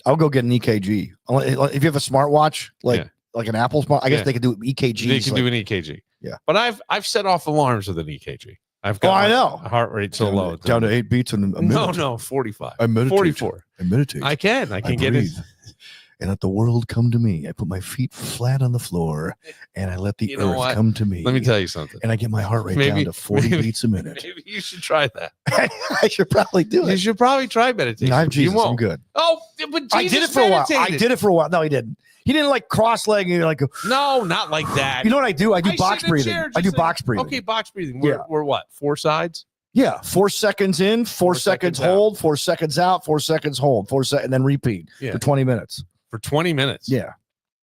I'll go get an EKG. If you have a smartwatch, like an Apple smart, I guess Yeah. they can do EKGs. They can do an EKG. Yeah. But I've set off alarms with an EKG. I've got I know. my heart rate so low. Down to 8 beats in a minute. No, 45. I meditate. 44. I meditate. I can get it. breathe. And let the world come to me. I put my feet flat on the floor and I let the You know earth what? come to me. Let me tell you something. And I get my heart rate Maybe- down to 40 maybe- beats a minute. Maybe you should try that. I should probably do You it. should probably try meditation. I'm Jesus. You won't. I'm good. Oh, but Jesus I did it for a while. meditated. I did it for a while. No, he didn't. He didn't like cross-leg and like, No, not like that. you know what I do? I do I box sit in a breathing. chair I do just box breathing. Okay, box breathing. We're, Yeah. we're what? 4 sides? Yeah. 4 seconds in, 4 seconds seconds out. hold, 4 seconds out, 4 seconds hold, 4 seconds, and then repeat Yeah. for 20 minutes. For 20 minutes. Yeah.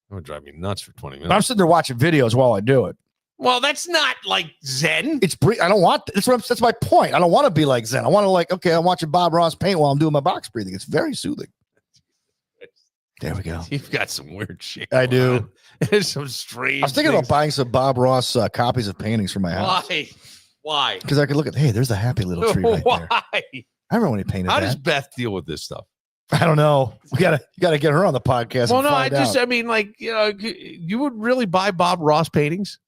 That would drive me nuts for 20 But I'm minutes. sitting there watching videos while I do it. Well, that's not like Zen. It's I don't want that's my point. I don't want to be like Zen. I want to okay, I'm watching Bob Ross paint while I'm doing my box breathing. It's very soothing. There we go. You've got some weird shit. I going do. on. There's some strange. I was thinking about things. buying some Bob Ross copies of paintings for my house Why? Why? because I could look at. Hey, there's a happy little tree right there. Why? I remember when he painted How that. does Beth deal with this stuff? I don't know. You gotta get her on the podcast. Well, and no, find out. I mean, like, you would really buy Bob Ross paintings?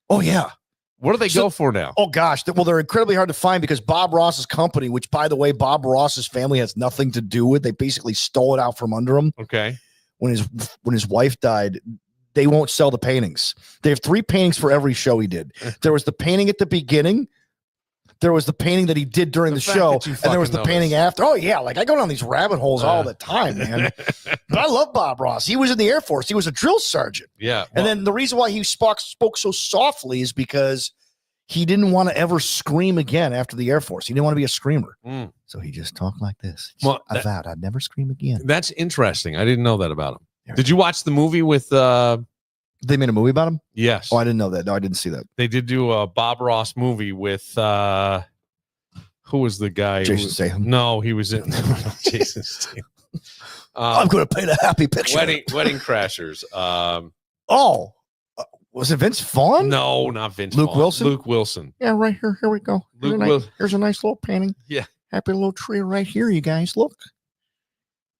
Oh yeah. What do they So- go for now? Oh gosh. Well, they're incredibly hard to find because Bob Ross's company, which by the way, Bob Ross's family has nothing to do with. They basically stole it out from under him Okay. when his wife died. They won't sell the paintings. They have 3 paintings for every show he did. There was the painting at the beginning, There was the painting that he did during the fact show, that you and there was the fucking painting noticed. after. Oh yeah, like I go down these rabbit holes all the time, man. But I love Bob Ross. He was in the Air Force. He was a drill sergeant. Yeah. And then the reason why he spoke so softly is because he didn't want to ever scream again after the Air Force. He didn't want to be a screamer. So he just talked like this. I vowed I'd never scream again. That's interesting. I didn't know that about him. Did you watch the movie with They made a movie about him? Yes. Oh, I didn't know that. No, I didn't see that. They did do a Bob Ross movie with who was the guy? Jason Statham. No, he was in Jason Statham. I'm going to paint a happy picture. Wedding Crashers. Was it Vince Vaughn? No, not Vince Luke Vaughn. Wilson? Luke Wilson. Yeah, right here. Here we go. Here's a nice little painting. Yeah. Happy little tree right here, you guys. Look.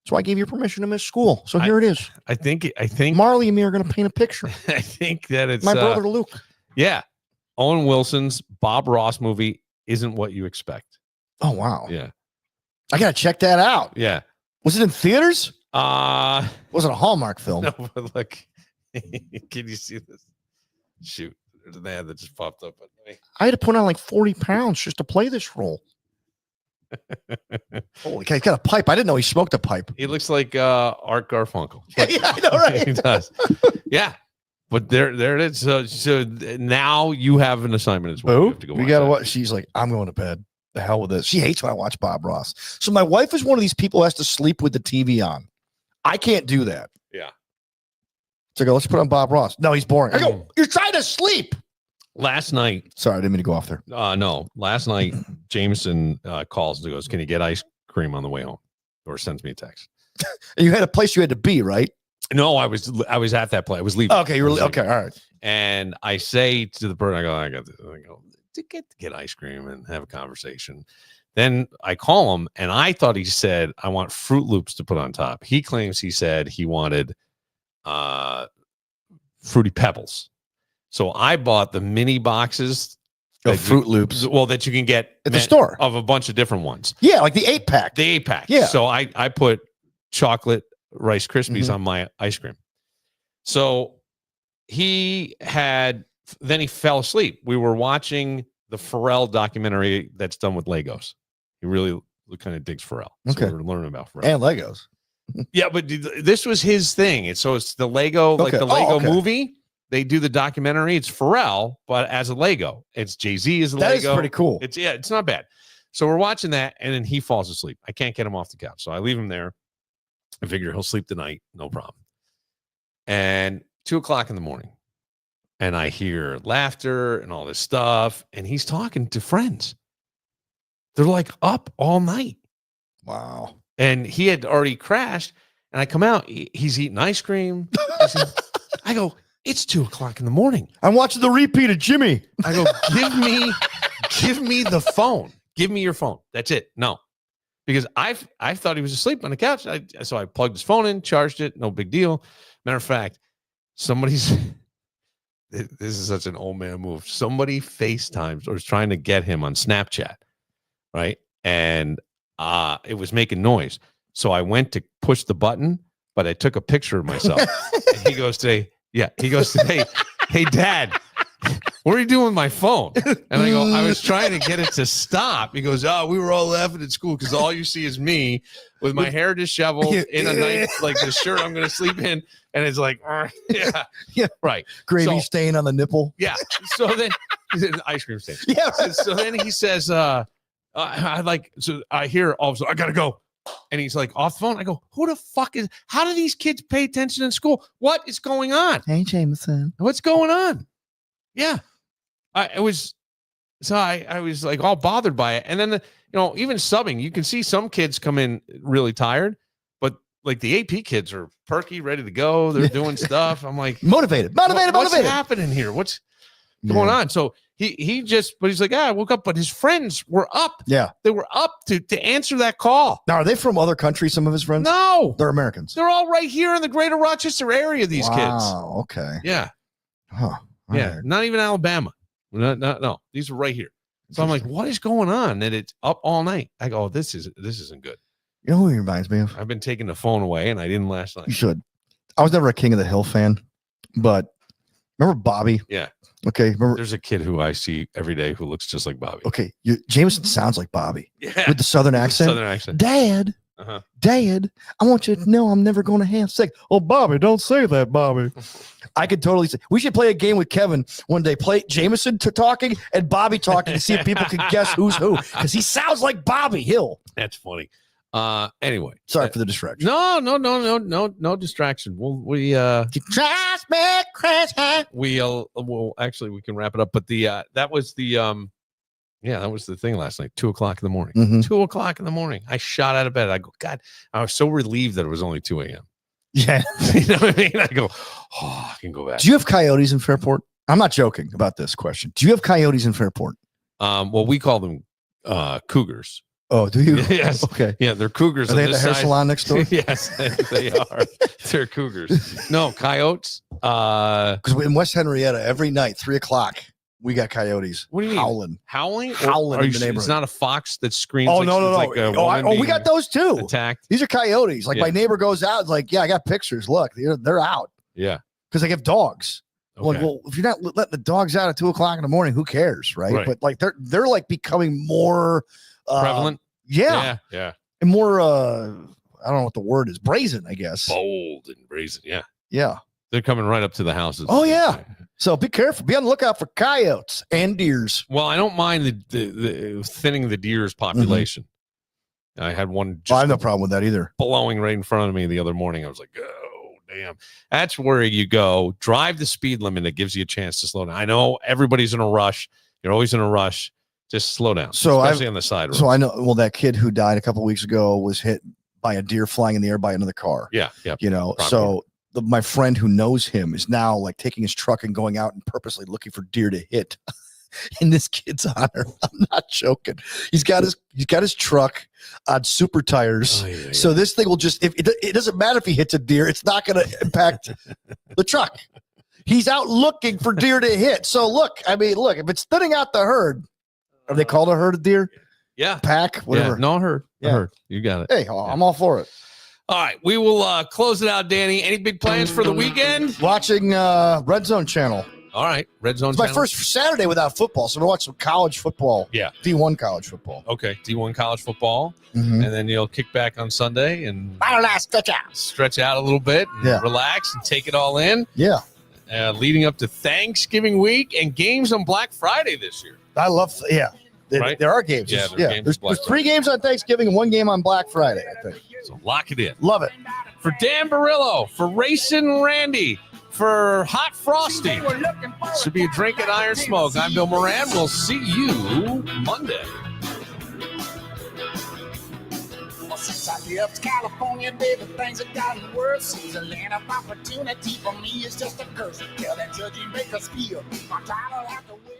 So I gave you permission to miss school. So here it is. I think Marley and me are going to paint a picture. I think that it's my brother Luke. Yeah. Owen Wilson's Bob Ross movie isn't what you expect. Oh wow. Yeah. I got to check that out. Yeah. Was it in theaters? Was it a Hallmark film? No, but look. Can you see this? Shoot. There's an ad that just popped up. I had to put on like 40 pounds just to play this role. Holy cow, he's got a pipe. I didn't know he smoked a pipe. He looks like Art Garfunkel. Yeah, I know, right? He does. Yeah. But there it is. So now you have an assignment as well. You have to go we got to watch. She's like, I'm going to bed. The hell with this. She hates when I watch Bob Ross. So my wife is one of these people who has to sleep with the TV on. I can't do that. Yeah. So I go, let's put on Bob Ross. No, he's boring. I go, you're trying to sleep. Last night. Sorry, I didn't mean to go off there. No. Last night, Jameson calls and goes, can you get ice cream on the way home? Or sends me a text. You had a place you had to be, right? No, I was at that place. I was leaving. Okay, you were okay. All right. And I say to the person, I got this. I go to get ice cream and have a conversation. Then I call him, and I thought he said, I want Fruit Loops to put on top. He claims he said he wanted Fruity Pebbles. So I bought the mini boxes of Fruit Loops. Well, that you can get at the store of a bunch of different ones. Yeah, like the 8-pack. The 8-pack. Yeah. So I put chocolate Rice Krispies on my ice cream. So then he fell asleep. We were watching the Pharrell documentary that's done with Legos. He really kind of digs Pharrell. So we were learning about Pharrell. And Legos. Yeah, but this was his thing. It's the Lego, like the Lego movie. They do the documentary. It's Pharrell, but as a Lego. It's Jay-Z as a Lego. That is pretty cool. It's not bad. So we're watching that, and then he falls asleep. I can't get him off the couch. So I leave him there. I figure he'll sleep tonight. No problem. And 2:00 in the morning, and I hear laughter and all this stuff, and he's talking to friends. They're like up all night. Wow. And he had already crashed, and I come out. He's eating ice cream. I go, it's 2:00 in the morning. I'm watching the repeat of Jimmy. I go, give me the phone. Give me your phone. That's it. No. Because I thought he was asleep on the couch. So I plugged his phone in, charged it. No big deal. Matter of fact, this is such an old man move. Somebody FaceTimes or was trying to get him on Snapchat, right? And it was making noise. So I went to push the button, but I took a picture of myself. And he goes today, hey, Dad, what are you doing with my phone? And I go, I was trying to get it to stop. He goes, we were all laughing at school because all you see is me with my hair disheveled in a night, like the shirt I'm going to sleep in. And it's like, yeah, right. Gravy stain on the nipple. Yeah. So then ice cream stain. Yeah. So then he says, so I hear all of a sudden, I got to go. And he's like off the phone. I go, how do these kids pay attention in school? What is going on? Hey, Jameson. What's going on? Yeah. I was like all bothered by it. And then, even subbing, you can see some kids come in really tired, but like the AP kids are perky, ready to go. They're doing stuff. I'm like, motivated. What's happening here? What's going on? So he's like, I woke up, but his friends were up. Yeah. They were up to answer that call. Now, are they from other countries, some of his friends? No. They're Americans. They're all right here in the greater Rochester area, these kids. Wow, okay. Yeah. Huh. Yeah. Right. Not even Alabama. No. These are right here. So I'm like, what is going on? And it's up all night. I go, this isn't good. You know who he reminds me of? I've been taking the phone away, and I didn't last night. You should. I was never a King of the Hill fan, but Remember Bobby? Yeah. Okay. Remember? There's a kid who I see every day who looks just like Bobby. Okay. Jameson sounds like Bobby Yeah. with the Southern accent. Southern accent. Dad, Dad, I want you to know I'm never going to have sex. Oh, Bobby, don't say that, Bobby. I could totally say. We should play a game with Kevin one day. Play Jameson talking and Bobby talking to see if people can guess who's who, because he sounds like Bobby Hill. That's funny. Anyway, sorry for the distraction. No distraction. We actually we can wrap it up. But that was the thing last night. 2:00 in the morning. 2:00 in the morning. I shot out of bed. I go, God, I was so relieved that it was only 2 a.m. Yeah. You know what I mean? I go, I can go back. Do you have coyotes in Fairport? I'm not joking about this question. Do you have coyotes in Fairport? Well, we call them cougars. Oh, do you? Yes. Okay. Yeah, they're cougars. Are they at the hair salon next door? Yes, they are. They're cougars. No, coyotes. Because in West Henrietta, every night, 3:00, we got coyotes. What do you mean? Howling. Howling in the neighborhood. It's not a fox that screams. Oh, like, no. Like we got those too. Attacked. These are coyotes. Like my neighbor goes out, it's like, yeah, I got pictures. Look, they're out. Yeah. Because they have dogs. Okay. Well, if you're not letting the dogs out at 2:00 in the morning, who cares, right? But like they're like becoming more prevalent. Yeah. And more I don't know what the word is. Brazen, I guess. Bold and brazen. Yeah. Yeah. They're coming right up to the houses. Oh, yeah. So be careful. Be on the lookout for coyotes and deers. Well, I don't mind the thinning the deer's population. I had one. I have no problem with that either. Blowing right in front of me the other morning. I was like, oh, damn. That's where you go. Drive the speed limit. It gives you a chance to slow down. I know everybody's in a rush. You're always in a rush. Just slow down. So especially on the side road. So I know. Well, that kid who died a couple weeks ago was hit by a deer flying in the air by another car. Yeah. You know. So my friend who knows him is now like taking his truck and going out and purposely looking for deer to hit in this kid's honor. I'm not joking. He's got his truck on super tires. So this thing will just, if it doesn't matter if he hits a deer, it's not going to impact the truck. He's out looking for deer to hit. So look, if it's thinning out the herd, are they called a herd of deer? Yeah. Pack, whatever. Yeah, no, herd. Yeah. Herd. You got it. Hey, I'm all for it. All right. We will close it out, Danny. Any big plans for the weekend? Watching Red Zone channel. All right. Red Zone It's my first Saturday without football. So I'm going to watch some college football. Yeah. D1 college football. Okay. D1 college football. And then you'll kick back on Sunday and stretch out a little bit and relax and take it all in. Yeah. Leading up to Thanksgiving week and games on Black Friday this year. I love, Right? There are games. Yeah, There's 3 games on Thanksging and 1 game on Black Friday, I think. So lock it in. Love it. For Dan Barillo, for Racin Randy, for Hot Frosty, this should be a drink at Iron Smoke. I'm Bill Moran. We'll see you Monday. Since I left California, baby, things have gotten worse. Seems a land of opportunity for me is just a curse. Tell that judge he make us feel. I'm tired of having to wait.